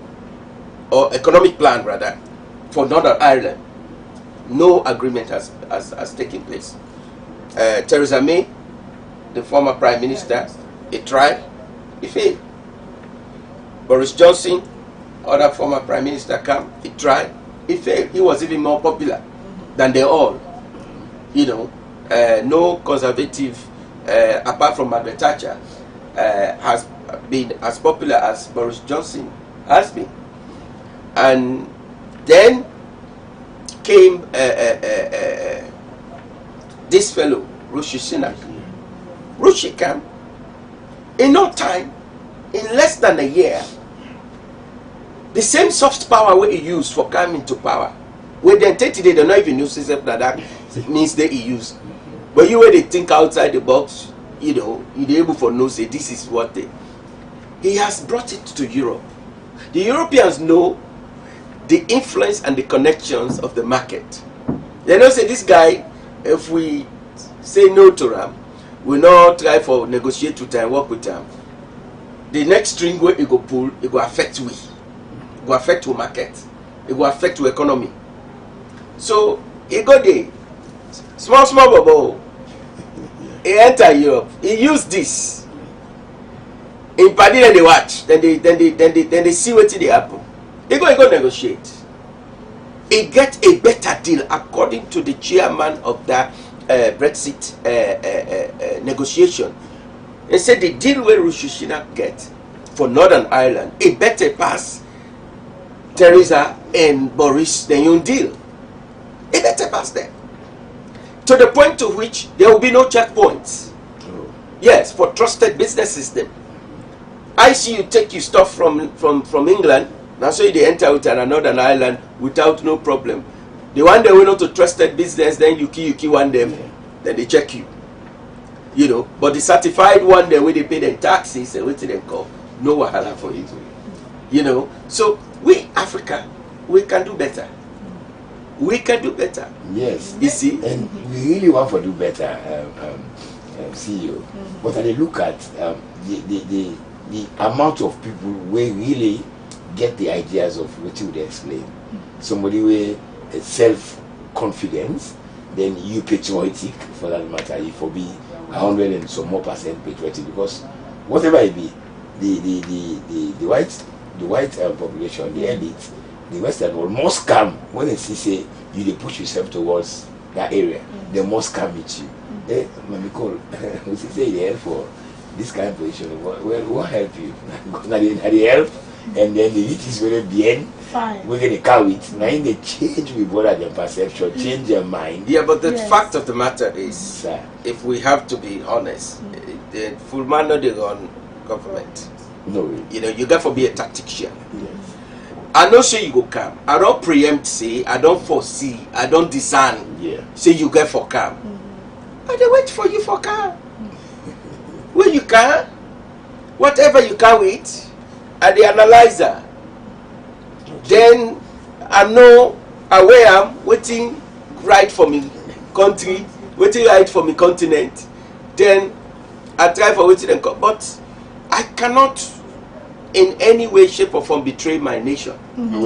S2: or economic plan rather, for Northern Ireland. No agreement has taken place. Theresa May, the former Prime Minister, he tried, he failed. Boris Johnson, other former Prime Minister, he tried, he failed. He was even more popular than they all. No conservative, apart from Margaret Thatcher, has been as popular as Boris Johnson has been. And then came this fellow, Rishi Sunak. Rishi came in no time, in less than a year, the same soft power we used for coming to power, when they take today, they don't even use except that means they use. But you when they think outside the box, you're able for no say this is what he has brought it to Europe. The Europeans know the influence and the connections of the market. They don't say this guy, if we say no to him, we not try for negotiate with him, work with him. The next string where it go pull, it go affect we. It go affect our market. It go affect our economy. So he go there, small bubble. He enter Europe. He use this. In Paddy they watch. Then they see what they happen. He go negotiate. He get a better deal according to the chairman of the Brexit negotiation. He said the deal where Rishi Sunak get for Northern Ireland, a better pass Theresa and Boris, the young deal. It better pass them. To the point to which there will be no checkpoints. Yes, for trusted business system. I see you take your stuff from England, now so they enter with another island without no problem. The one they went on to trusted business, then you key one them, then they check you. You know, but the certified one there where they pay their taxes and what they call, no wahala for it. You know, so we Africa, we can do better. We can do better.
S4: Yes.
S2: You see?
S4: And we really want to do better, CEO. But when I look at the amount of people we really get the ideas of what you would explain. Somebody with self-confidence, then you patriotic for that matter. You for be 100 and some more percent patriotic, because whatever it be, the white population, the elite, the Western world must come when they see you they push yourself towards that area. They must come with you. Nicole, we say they help for this kind of position. Well, what help you? Now they help, and then the elite is very bien. We're going to carry it. Now in the change we bother their perception, change their mind.
S2: Yeah, but the fact of the matter is, if we have to be honest, the full man not the run government.
S4: No way.
S2: You know, you got to be a tactician. Yes. I know say you go come. I don't preempt say, I don't foresee, I don't design.
S4: Yeah.
S2: Say you get for come. I dey wait for you for come. When you can, whatever you can with, I the analyzer. Then I know where I'm waiting right for me country, waiting right for me continent. Then I try for waiting and come. But I cannot in any way, shape or form betray my nation.
S3: Major,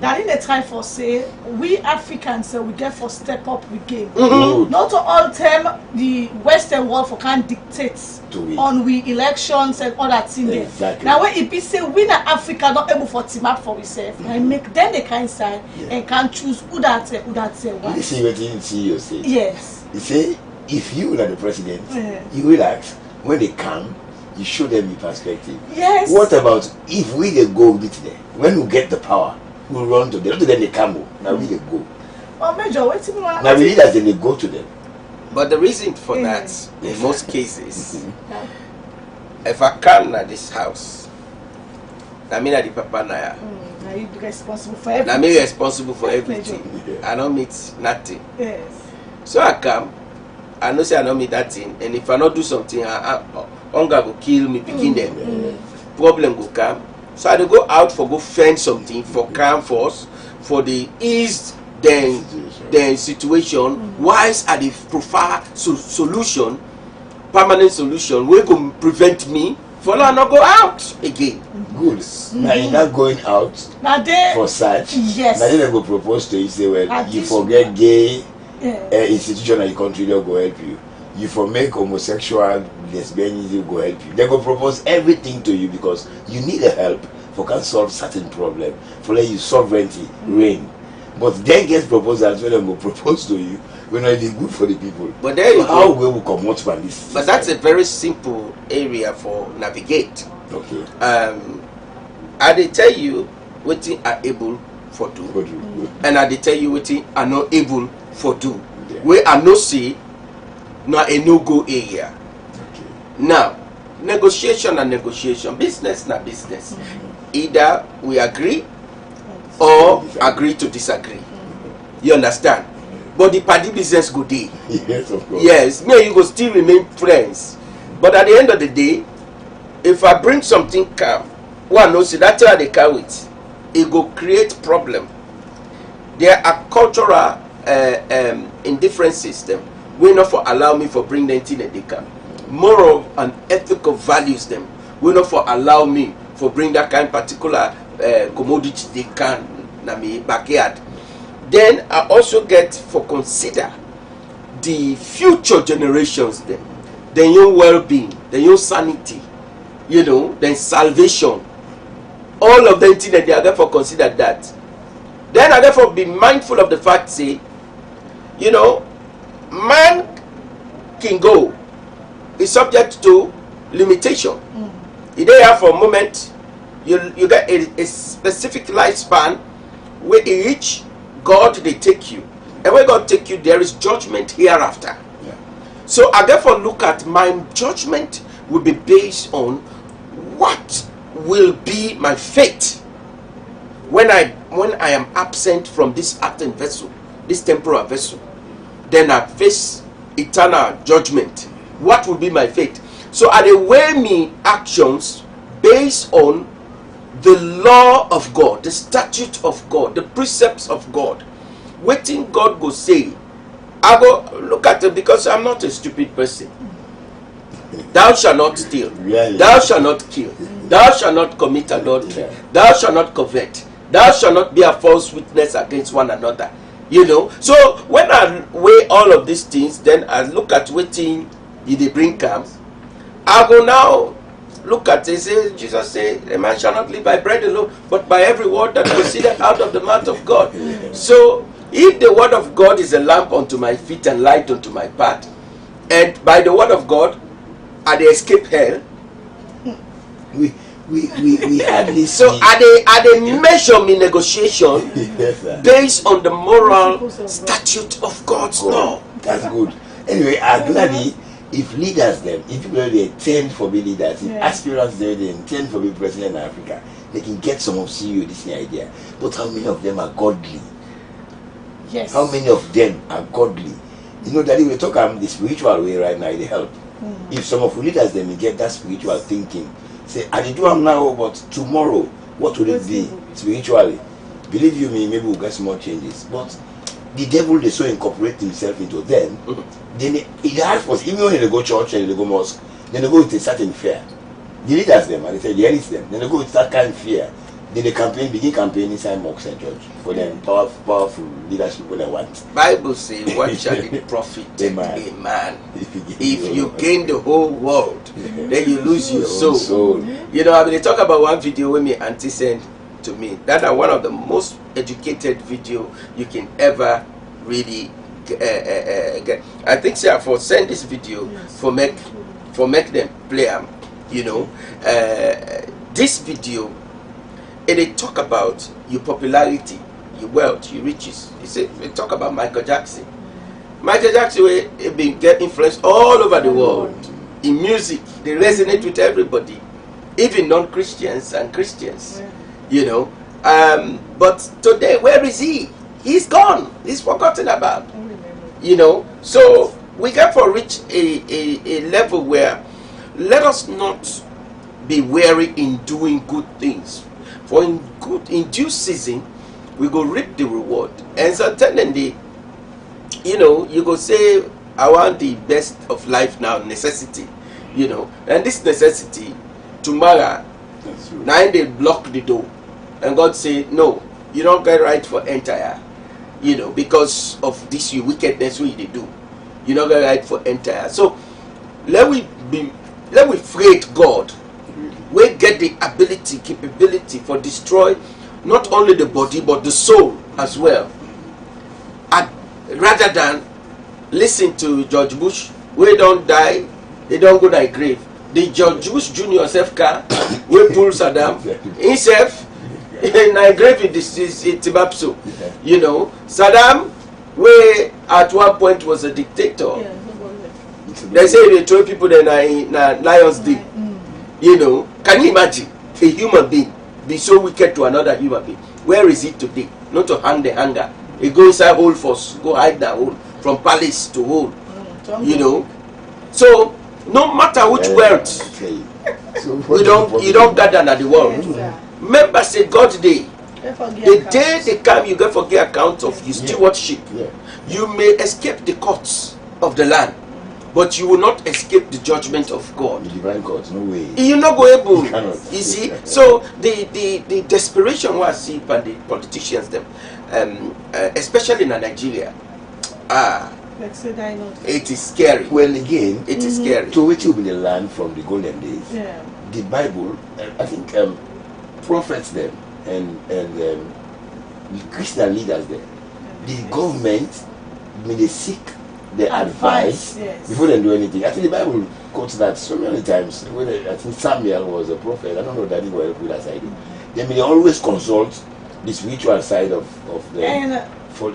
S3: that in the try for say we Africans we get for step up the game. Not to all time the Western world for can dictate on we elections and all that thing there. Now when it be say we na Africa not able for team up for ourselves and make them the kind side and can choose who that say what.
S4: You see what you see you say.
S3: Yes.
S4: You say if you are the president, you relax when they come. You show them the perspective.
S3: Yes.
S4: What about if we they go with them? When we get the power, we run to them. Not to them they come. Now we they go.
S3: Oh, Major, wait till
S4: now we need that they go to them.
S2: But the reason for that, in most cases, if I come at this house, I mean at the Papa Naya.
S3: Now you responsible for everything.
S2: I mean responsible for everything. I don't meet nothing.
S3: Yes.
S2: So I come. I know say I don't meet that thing, and if I not do something, hunger go kill me, begin them. Problem go come. So I go out for go find something for calm force, for the ease then situation. Whilst I prefer solution, permanent solution, we go prevent me for not go out again.
S4: Good. Now you're not going out for such.
S3: Yes.
S4: Now they go propose to you say, well, you forget gay. Institution in the country they'll go help you. You for make homosexual, lesbian, they'll go help you. They go propose everything to you because you need a help for can solve certain problem. For let you sovereignty reign. But then get proposals when they go propose to you when it is good for the people.
S2: But there you
S4: how
S2: go.
S4: we will come out from this?
S2: But that's a very simple area for navigate.
S4: Okay.
S2: I they tell you what you are able for do, and I they tell you what you are not able for do. Where I no see not a no-go area. Now, negotiation and negotiation, business na business. Either we agree or agree to disagree. You understand? But the party business go day.
S4: Yes, of course.
S2: Yes, me and you go still remain friends. But at the end of the day, if I bring something calm, one knows that's how they carry it. It go create problem. There are cultural indifferent system. We not for allow me for bring them in they can. Moral and ethical values them. We not for allow me for bring that kind of particular commodity they can na me backyard. Then I also get for consider the future generations them, their own well-being, their own sanity, you know, their salvation. All of them things that they are therefore consider that. Then I therefore be mindful of the fact, say, you know, man can go is subject to limitation. He dey here for a moment, You get a specific lifespan where in which God they take you, and when God take you, there is judgment hereafter.
S4: Yeah.
S2: So I therefore look at my judgment will be based on what will be my fate when I am absent from this earthen vessel, this temporal vessel. Then I face eternal judgment. What will be my fate? So I dey weigh me actions based on the law of God, the statute of God, the precepts of God. Wetin God go say, I go look at it, because I'm not a stupid person. Thou shalt not steal.
S4: Really?
S2: Thou shalt not kill. Thou shalt not commit adultery.
S4: Yeah.
S2: Thou shalt not covet. Thou shalt not be a false witness against one another. You know. So when I weigh all of these things, then I look at wetin they bring come. I go now look at it. Say Jesus say, "A man shall not live by bread alone, but by every word that proceedeth out of the mouth of God." So if the word of God is a lamp unto my feet and light unto my path, and by the word of God I dey escape hell,
S4: we had this.
S2: so I dey measure me negotiation
S4: Yes, sir.
S2: based on the moral statute of God's law.
S4: That's good. Anyway, I'm glad if leaders them, if people they intend for be leaders, if aspirants they intend for be president in Africa, they can get some of CEO this idea. But how many of them are godly?
S3: Yes.
S4: How many of them are godly? You know that we talk the spiritual way right now, they help. If some of the leaders them will get that spiritual thinking, say, I did do them now, but tomorrow, what will it be spiritually? Believe you me, maybe we'll get some more changes. But the devil they so incorporate himself into them, then it hard for us, even when they go church and they go mosque, then they go with a certain fear. The leaders them, and they say the elites them, then they go with that kind of fear. Then they begin campaigning inside mosques and church for them powerful leadership when they want.
S2: Bible say, what shall it profit a man if you gain the whole world, then you lose your soul. You know, I mean, they talk about one video when my auntie sent to me. That are one of the most educated video you can ever really get. I think say for send this video for make them play them. You know, this video. And they talk about your popularity, your wealth, your riches. They talk about Michael Jackson. Michael Jackson been get influence all over the world in music. They resonate with everybody, even non-Christians and Christians. You know, but today, where is he? He's gone. He's forgotten about. You know, so we got to reach a level where let us not be wary in doing good things. For in due season, we go reap the reward. And certainly, you know, you go say, I want the best of life now, necessity. You know, and this necessity, tomorrow, now they block the door. And God say, no, you don't get right for entire. You know, because of this your wickedness what they do. You don't get right for entire. So, let we freight God. We get the ability, capability for destroy not only the body but the soul as well. And rather than listen to George Bush, we don't die, they don't go to the grave. The George Bush Jr. self car, we pull Saddam, himself, in a grave in Tibapso. You know, Saddam, we at one point was a dictator. They say they throw people in Lions Den. You know, can you imagine a human being be so wicked to another human being? Where is it today? Not to hang the hanger. He go inside hole first, go hide that hole from palace to hole. You know, so no matter which wealth, you don't gather at the world. Remember, say God day. The day they come, you get forget account of your stewardship. You may escape the courts of the land, but you will not escape the judgment of God.
S4: The divine court, no way.
S2: You're not going able. You see, so the desperation was see by the politicians them, especially in Nigeria. It is scary.
S4: Well, again,
S2: it is scary.
S4: To which you will learn from the golden days. The Bible, I think, prophets them and Christian leaders there. The government, when they seek the advice before they do anything. I think the Bible quote that so many times. When I think Samuel was a prophet. I don't know that he was good as I did. They always consult the spiritual side of them.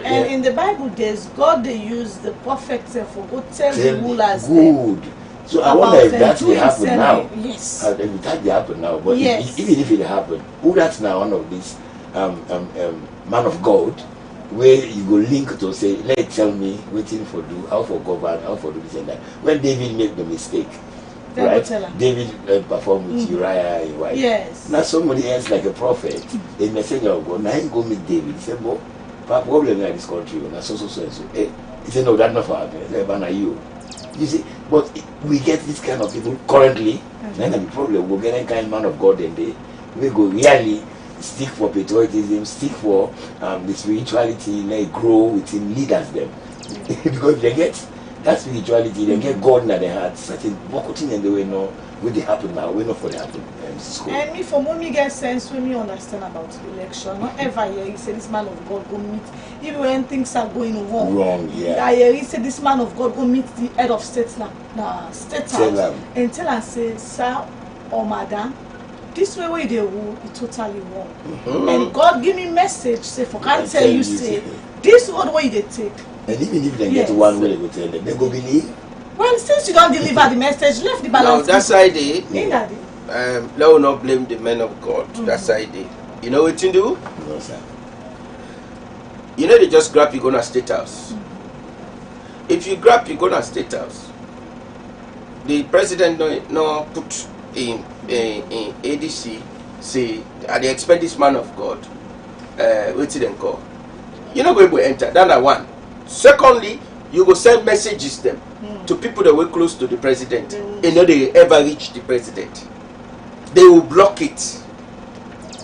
S3: And in the Bible days, God they use the prophets for go tell the rulers.
S4: Good. So I wonder if that will happen now.
S3: Yes.
S4: If that will happen now. But
S3: yes.
S4: even if it happen, who that's now one of these man of God, where you go link to say, let's tell me waiting for do, how for govern, how for do this and that. When David made the mistake,
S3: they
S4: right? David performed with Uriah and wife.
S3: Yes.
S4: Now somebody else like a prophet, a messenger of God, now he go meet David. He said, well, problem in this country, and so. He said, no, that's not for happening. You see, but we get this kind of people currently, then the problem, we'll get a kind of man of God and we go really stick for patriotism, stick for the spirituality, let grow within leaders them. Because if they get that spirituality, they get God in their hearts, certain thing and the way no will they happen now, we know for they happen.
S3: And me for me get sense when me understand about election. Not ever hear you say this man of God go meet, even when things are going wrong.
S4: Wrong, yeah.
S3: I hear you say this man of God go meet the head of state now, state house and tell and say, sir or madam, this way they rule is totally wrong. And God give me message say for can't tell you say this road way they take.
S4: And even if they get one way they go tell them, they go believe.
S3: Well, since you don't deliver the message, left the balance.
S2: Now that's idea. Let us not blame the men of God. That's idea. You know what you do?
S4: No, sir.
S2: You know they just grab you gonna state house. If you grab you gonna state house, the president no put in ADC say they expect this man of God. Wait till them call. You're not going to enter. That's one. Secondly, you go send messages them to people that were close to the president. You know they ever reach the president. They will block it.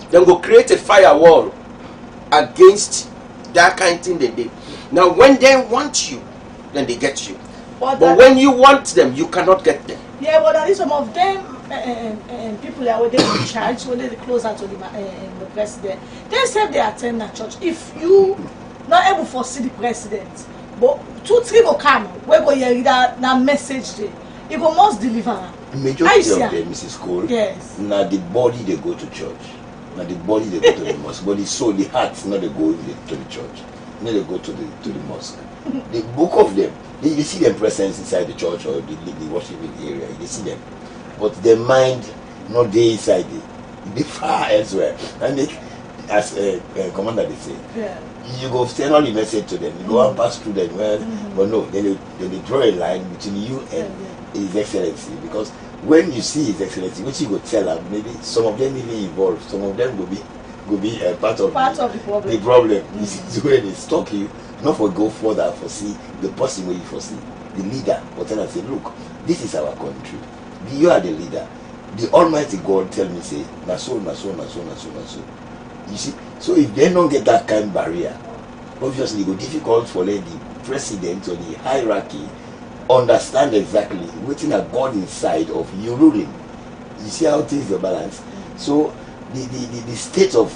S2: Then go create a firewall against that kind of thing they did. Now when they want you, then they get you. But when you want them, you cannot get them.
S3: Yeah, but there is some of them people that were in charge, when they closer to the president, they say they attend the church. If you not able to foresee the president, but 2-3 will come, we go hear that message there. You go must deliver.
S4: Majority of them, Mrs. Cole,
S3: yes.
S4: Now the body they go to church. Now the body they go to the mosque. But the soul, the heart, not they go to the church. Not they go to the mosque. The book of them, you see them presence inside the church or the worshiping area. You see them. But their mind not there inside they far elsewhere. And they, as a commander they say, you go send all the message to them, you go and pass through them, but no, then they draw a line between you and His Excellency, because when you see His Excellency, what you go tell them, maybe some of them even involved, some of them will be part of the problem. The problem is where they stop you, not for go further, for see the person where you foresee, the leader, but then I say, look, this is our country. You are the leader. The Almighty God tell me say, na so. You see, so if they don't get that kind of barrier, obviously it will be difficult for the president or the hierarchy understand exactly what's a God inside of you ruling. You see how things are balanced. So the state of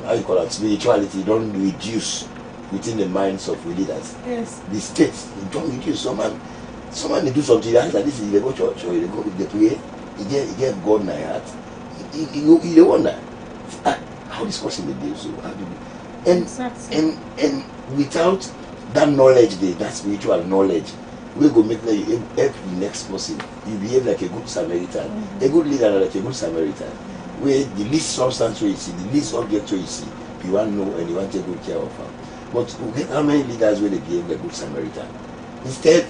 S4: how you call it, spirituality don't reduce within the minds of the leaders.
S3: Yes.
S4: The state don't reduce. Someone they do something like this, they go church or they pray, he get God in their heart. He wonder how this person they do so. How do you, and without that knowledge, that spiritual knowledge, we go make you help the next person. You behave like a good Samaritan, a good leader like a good Samaritan. Where the least substance where you see, the least object where you see, you want to know and you want to take good care of them. But we get how many leaders where they behave like a good Samaritan? Instead,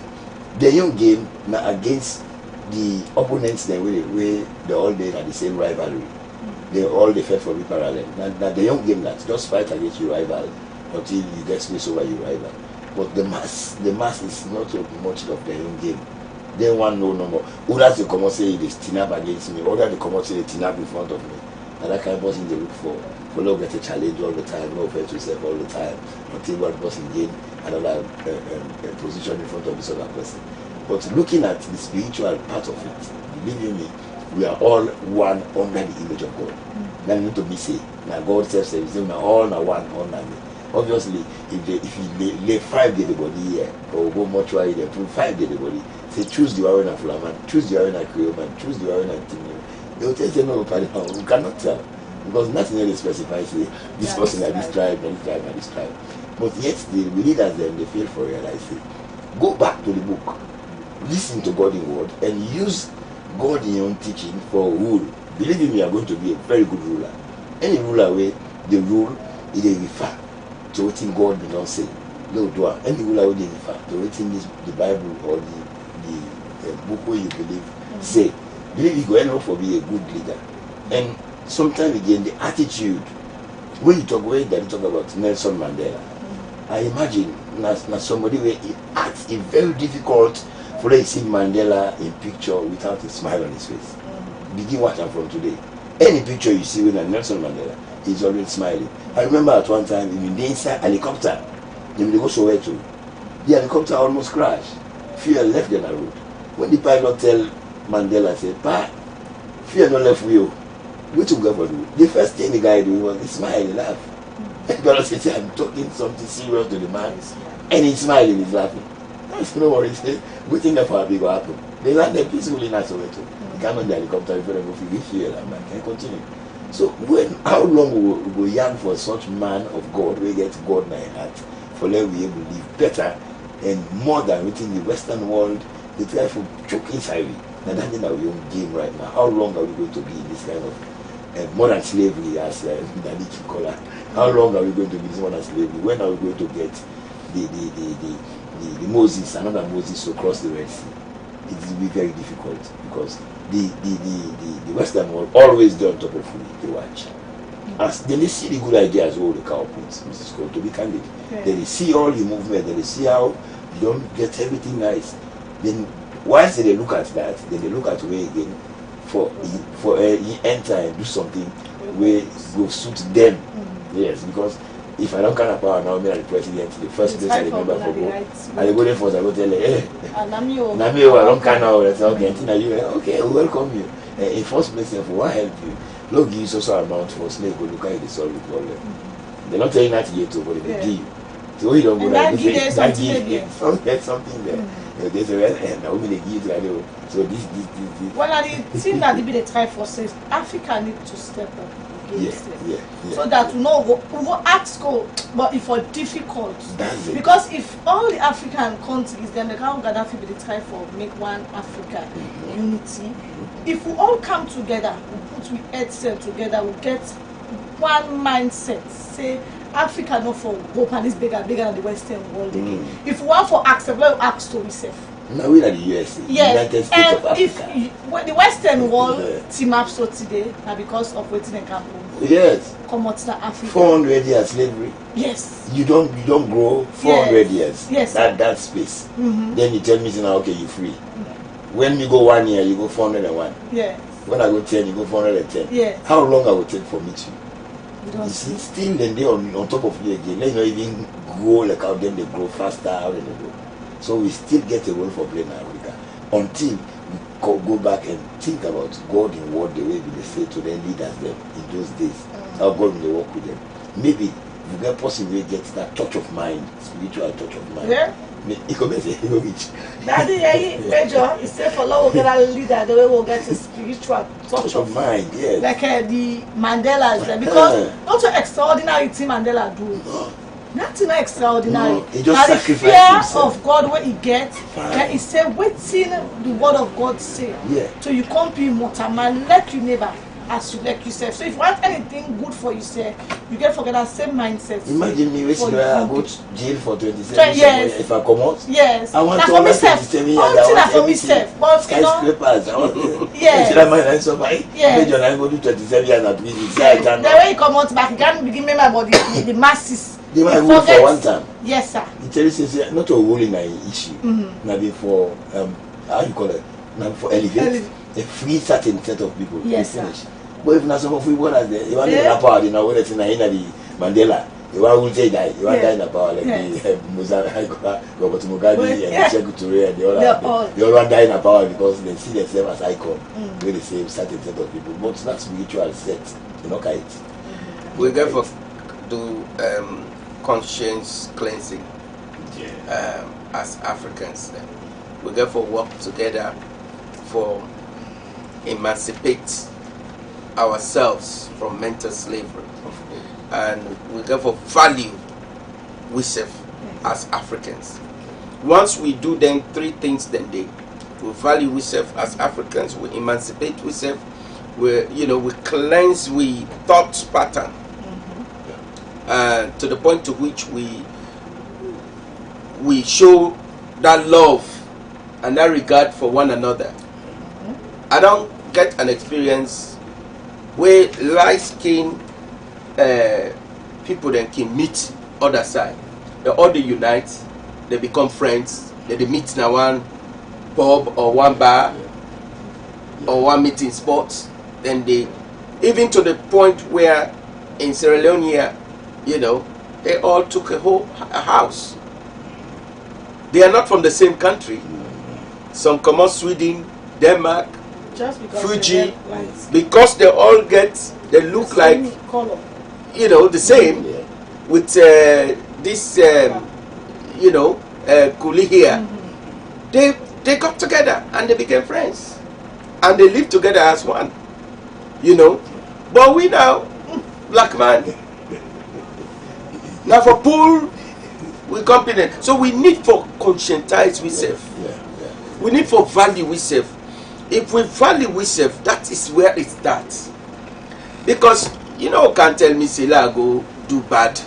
S4: the young game now against the opponents they all there at the same rivalry. They all they fight for the parallel. Now the young game that just fight against your rival until you get space over your rival. But the mass is not so much of the young game. They want no more. Others they come and say they tin up against me, others they come and say they tin up in front of me. And that kind of person they look for not get a challenge all the time, no offense to yourself all the time, until one person gain another position in front of this other person. But looking at the spiritual part of it, believe you me, we are all one under the image of God. That need to be said. Now God says we are all one under me. Obviously, if you lay 5 dead body here, or go mortuary, they put 5 dead body. Say choose the Warren and Fulaman, choose the Warren and Creoman, choose the Warren and Timmy. They will tell you no, we cannot tell because nothing really specifies say this person at this tribe, and this tribe, and this tribe. But yet the leaders them they fail for realizing. Go back to the book, listen to God in word, and use God in your own teaching for rule. Believe in me, you are going to be a very good ruler. Any ruler where the rule is a refer to what God did not say. No do any ruler where they refer to what the Bible or the book where you believe say. Believe you go end up for be a good leader. And sometimes again the attitude when you talk about Nelson Mandela, I imagine somebody where it acts it very difficult for you see Mandela in picture without a smile on his face. Begin watching from today. Any picture you see with Nelson Mandela, he's always smiling. I remember at one time in the inside helicopter, they go Soweto. The helicopter almost crashed. Fear left them on the road. When the pilot tell Mandela said, "Pa, fear not left you. What you go for do?" The first thing the guy do was he smile, he laugh. God said, "I'm talking something serious to the man," and he's smiling, he's laughing. I said, "No worries, we think that's how big will happen." They landed peacefully in Soweto. They come on the helicopter, if they go feel, and man can continue. So how long will yearn for such man of God, we get God in our heart, for let we able to live better and more than within the Western world, they try to choke inside it. And that's in our young game right now. How long are we going to be in this kind of modern slavery, as Danny call it? How long are we going to be in this modern slavery? When are we going to get the Moses, another Moses, to cross the Red Sea? It will be very difficult because the Western world always do on top of food, they watch. As they see the good ideas all the cow puts, Mrs. Cole, to be candid. Okay. They see all the movement, they see how you don't get everything nice. Then once they look at that, then they look at way again for enter and do something where go suit them. Yes, because if I don't kind of power now, me and the president, the first place I remember for go, I go there first, I go tell her, hey, Namio, I don't kind of, let's okay, we welcome you. In first place, for what help you? Look, give you social amount for snake, go look at the solve the problem. They're not telling that yet, but they give you. So you don't go like this, that give something there. There's a real end, now they give you, so this.
S3: Well, I think that they try for says Africa need to step up. Yeah. So that we go ask go, but if for difficult, because if all the African countries then they can't Gaddafi be try for make one Africa unity. If we all come together, we put we heads together, we get one mindset. Say Africa not for go and is bigger than the Western world again. If we want for accept, let us ask to ourselves.
S4: Now we are the USA, United States of Africa.
S3: If the Western world team up so today, now because of waiting in camp.
S4: Yes.
S3: Come out to Africa.
S4: 400 years slavery.
S3: Yes.
S4: You don't grow 400 years.
S3: Yes.
S4: That space. Then you tell me now, okay, you're free. When you go 1 year, you go 401.
S3: Yes.
S4: When I go 10, you go 410.
S3: Yes.
S4: How long I will take for me to? You see, still then they on top of you again. Let not even grow like how them they grow faster, how they go. So we still get a role for playing in Africa until we go back and think about God in what the way they say to their leaders them in those days. How God will work with them. Maybe you get possibly get that touch of mind, spiritual touch of mind.
S3: Yeah.
S4: Daddy,
S3: Major, he said for Lord will get a leader, the way we'll get a spiritual touch of
S4: mind, yes.
S3: Like the Mandelas, because not an extraordinary thing Mandela do. Nothing extraordinary.
S4: No, he just
S3: sacrificed himself. The fear of God where he gets, he said, waiting the word of God say.
S4: Yeah.
S3: So you can't be mortal man, like you neighbor as you like yourself. So if you want anything good for yourself, you get forget that same mindset.
S4: Imagine me waiting where I go to jail for 27
S3: years.
S4: If I come out.
S3: Yes.
S4: I want
S3: to
S4: for myself.
S3: For myself. But
S4: skyscrapers.
S3: Yes.
S4: Major, I go to 27 years at least.
S3: The way you come out back, you can't begin my body, the masses.
S4: They might rule for one time.
S3: Yes, sir.
S4: It tells you not a ruling issue. Maybe for how you call it? Maybe for elevate a free certain set of people.
S3: Yes, sir.
S4: But if not some of people are there, you want to power, you know what it's in the Mandela. You want to say that you want to die in the power like the Mozambique, Robert Mugabe, and the Secretary, and the all want to die in the power because they see themselves as icon. Where they say certain set of people, but it's not spiritual set. You know, kite.
S2: We get for to conscience cleansing as Africans. We therefore work together for emancipate ourselves from mental slavery, and we therefore value ourselves as Africans. Once we do then three things, then we value ourselves as Africans, we emancipate ourselves, we cleanse we thought pattern, to the point to which we show that love and that regard for one another. I don't get an experience where light-skinned people then can meet other side. They all unite, they become friends, they meet in one pub or one bar or one meeting spot. Then they, even to the point where in Sierra Leone here, they all took a house. They are not from the same country. Some come out Sweden, Denmark, Fuji, because they all they look like
S3: color.
S2: The same, with this coolie here. They got together and they became friends, and they live together as one. But we now, black man, now for pool, we competent. So we need for conscientize ourselves. We need for value ourselves. If we value ourselves, that is where it starts. Because can't tell me say I go do bad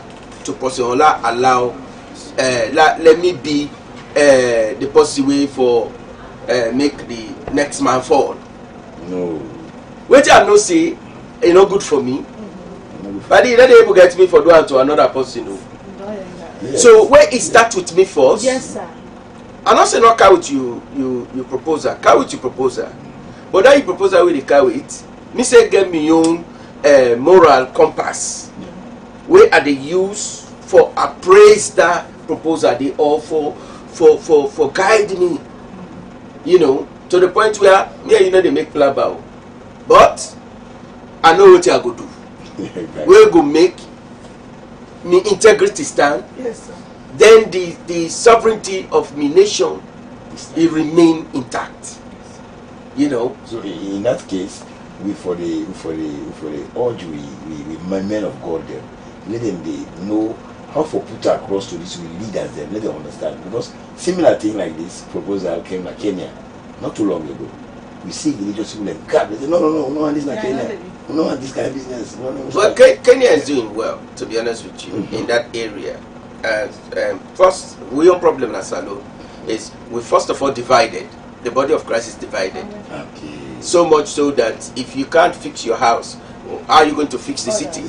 S2: to person allow let me be the possible way for make the next man fall.
S4: No.
S2: Which I know say not good for me. But they able get me for doing to another person.
S4: Yes.
S2: So where it start with me first?
S3: Yes, sir.
S2: I not say not carry with you proposal, carry with your proposal. But that you proposal with the carry it, me say get me own moral compass. Where are they use for appraise that proposal they all for guide me, to the point where me they make plan about. But I know what I go do. We go make me integrity stand.
S3: Yes, sir.
S2: Then the sovereignty of me nation it remain intact.
S4: So in that case, we for the urge we men of God them, let them they know how for put across to this we leaders them, let them understand. Because similar thing like this proposal came to Kenya not too long ago. We see religious people like God, they say no, this is not Kenya. No, this kind of business. No.
S2: Well, Kenya is doing well, to be honest with you, in that area. First, we own problem as Salo is we first of all divided. The body of Christ is divided.
S4: Okay.
S2: So much so that if you can't fix your house, how are you going to fix the city?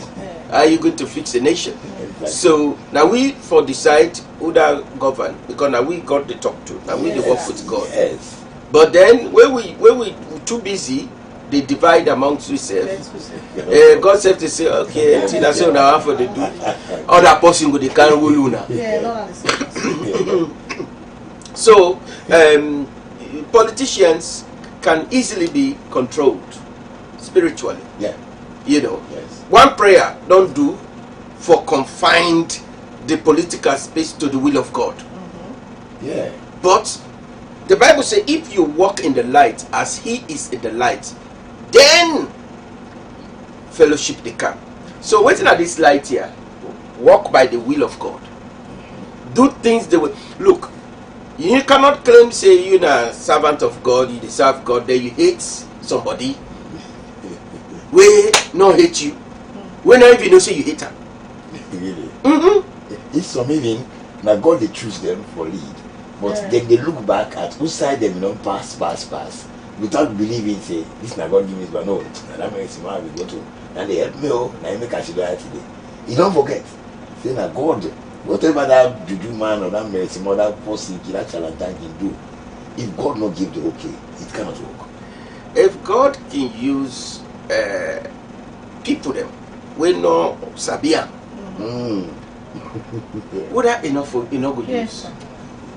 S2: How are you going to fix the nation?
S4: Exactly.
S2: So now we for decide who that govern, because now we got to talk to. Now we the work with God.
S4: Yes.
S2: But then when we too busy, they divide amongst ourselves. God said to say, okay, until that's all now for the do. Other person go they can't rule now. So politicians can easily be controlled spiritually.
S4: Yeah.
S2: Yes.
S4: One
S2: prayer don't do for confined the political space to the will of God.
S4: Yeah.
S2: But the Bible says if you walk in the light as he is in the light, then fellowship they come. So waiting at this light here, walk by the will of God. Do things the way. Look, you cannot claim say you're a servant of God, you serve God, then you hate somebody. We not hate you. We not even know say you hate her.
S4: Really?
S2: It's
S4: some even now God they choose them for lead. But then they look back at whose side them pass without believing say this na God give me, but no, that makes him we go to and they help me now I make a today. You don't forget. Say na God, whatever that juju man or that mercy mother person that challenge can do, if God not give the okay, it cannot work.
S2: If God can use people them we know Sabia. Would that enough for good use?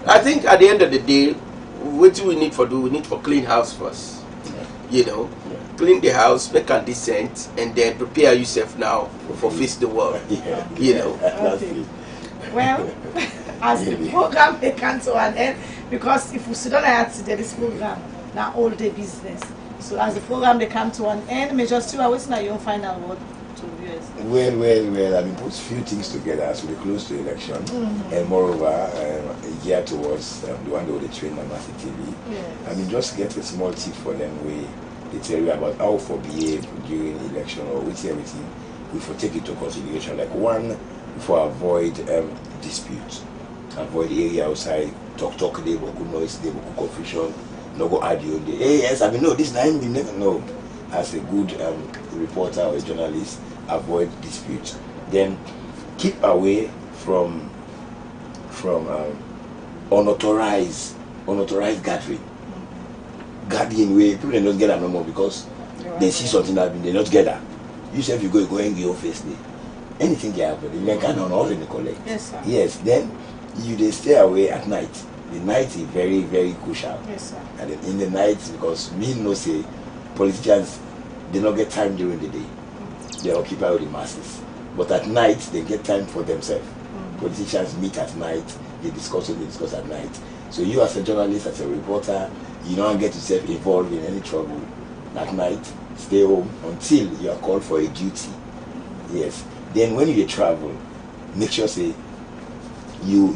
S2: I think at the end of the day, what do we need for do? We need for clean house first. Clean the house, make a decent, and then prepare yourself now for face the world.
S3: Well, as the program they come to an end, because if we sit down and today this program, now all day business. So as the program they come to an end, Major Stewart, what's now your final word to viewers?
S4: Well, I mean, put few things together as we close to election, and moreover, a year towards the one that they train on Mercy TV.
S3: Yes.
S4: I mean, just get a small tip for them where they tell you about how to behave during election or with everything. We for take it to consideration. Like one, for avoid disputes, avoid the area outside, talk there, but good noise there, but good confusion. No go argue. Hey, yes, I mean, no, this time we never know. As a good reporter or a journalist, avoid disputes. Then keep away from unauthorized gathering. Gathering where people don't get no more because they see something happen, they not gather. You say if you go in your face there. Anything can happen. You can on all in the collect.
S3: Yes, sir.
S4: Yes, then they stay away at night. The night is very, very crucial.
S3: Yes, sir.
S4: And then in the night, because me no say politicians they don't get time during the day. They occupy with the masses. But at night they get time for themselves. Politicians meet at night, they discuss at night. So you as a journalist, as a reporter, you don't get yourself involved in any trouble at night. Stay home until you are called for a duty. Yes. Then when you travel, make sure say you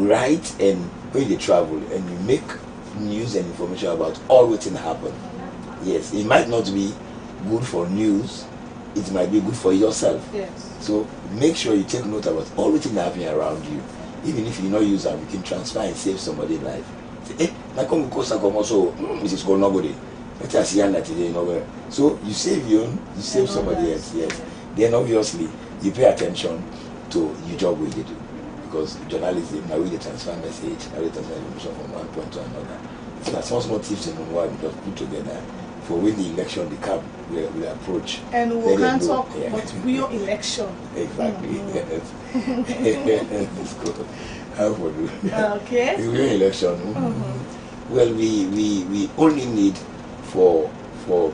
S4: write, and when you travel and you make news and information about all what happen. Yes, it might not be good for news, it might be good for yourself.
S3: Yes.
S4: So make sure you take note about all what happening around you. Even if you not use them, you can transfer and save somebody's life. Say, na come also Mrs. Nobody. Let us hear that today nowhere. So you save your own, you save somebody else. Yes. Then obviously you pay attention to your job what you do. Because journalism, now we transfer message, now we transfer information from one point to another. So that's small tips and what we just put together for when the election they come, we approach.
S3: And we can talk about real election.
S4: Exactly. That's good. How for you?
S3: Okay.
S4: The real election. Well, we only need for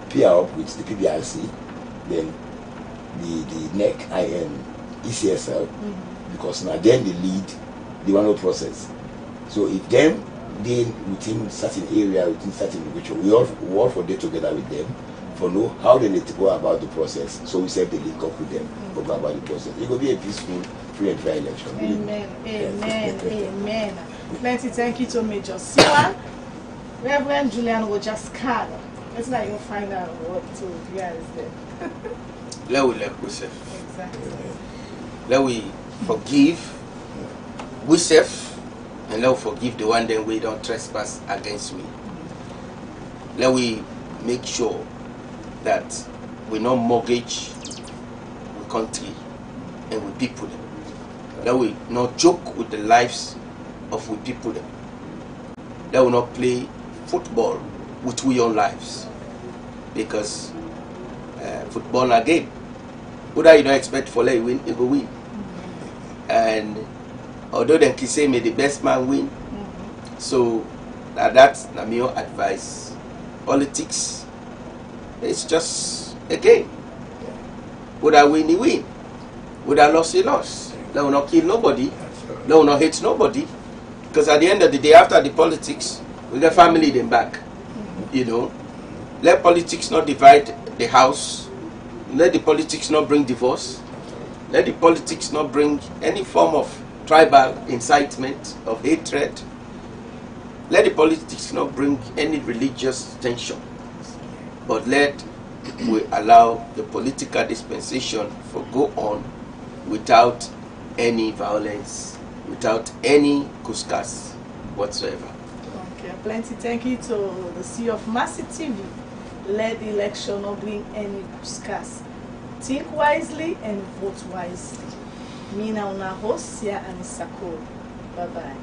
S4: pair up with the PBRC, then the NEC, IN, ECSL. Because now then they lead the one process. So if them they within certain area, within certain individual, we all for day together with them for know how they need to go about the process. So we said they link up with them for go about the process. It will be a peaceful, free and fair election.
S3: Amen. Amen. Amen. Plenty thank you to Major Stewart. Reverend Julian Rogers Card. Let's not even find out what to guys there.
S2: Let we let ourselves.
S3: Exactly.
S2: Let we forgive ourselves, and let we forgive the one that we don't trespass against we. Let we make sure that we not mortgage we country and we people them. Let we not joke with the lives of we people them. Let we not play football with we own lives, because football again, whether you don't expect for let win, it will win. And although they can say may the best man win, so that's my advice. Politics, it's just a game. Would I win, he win. Would I lose, he lost. They will not kill nobody. They will not hate nobody. Because at the end of the day, after the politics, we get family them back. You know, let politics not divide the house. Let the politics not bring divorce. Let the politics not bring any form of tribal incitement, of hatred. Let the politics not bring any religious tension. But let we allow the political dispensation for go on without any violence, without any kuskas whatsoever.
S3: Okay, plenty thank you to the CEO of Mercy TV. Let the election not bring any kuskas. Think wisely and vote wisely. Me now na host here and Sako. Bye bye.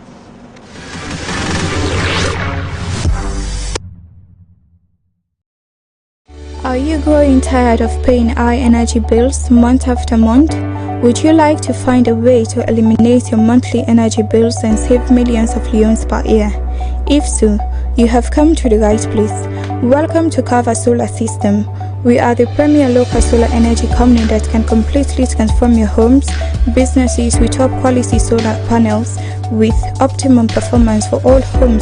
S9: Are you growing tired of paying high energy bills month after month? Would you like to find a way to eliminate your monthly energy bills and save millions of leones per year? If so, you have come to the right place. Welcome to Cover Solar System, We are the premier local solar energy company that can completely transform your homes, businesses with top quality solar panels with optimum performance for all homes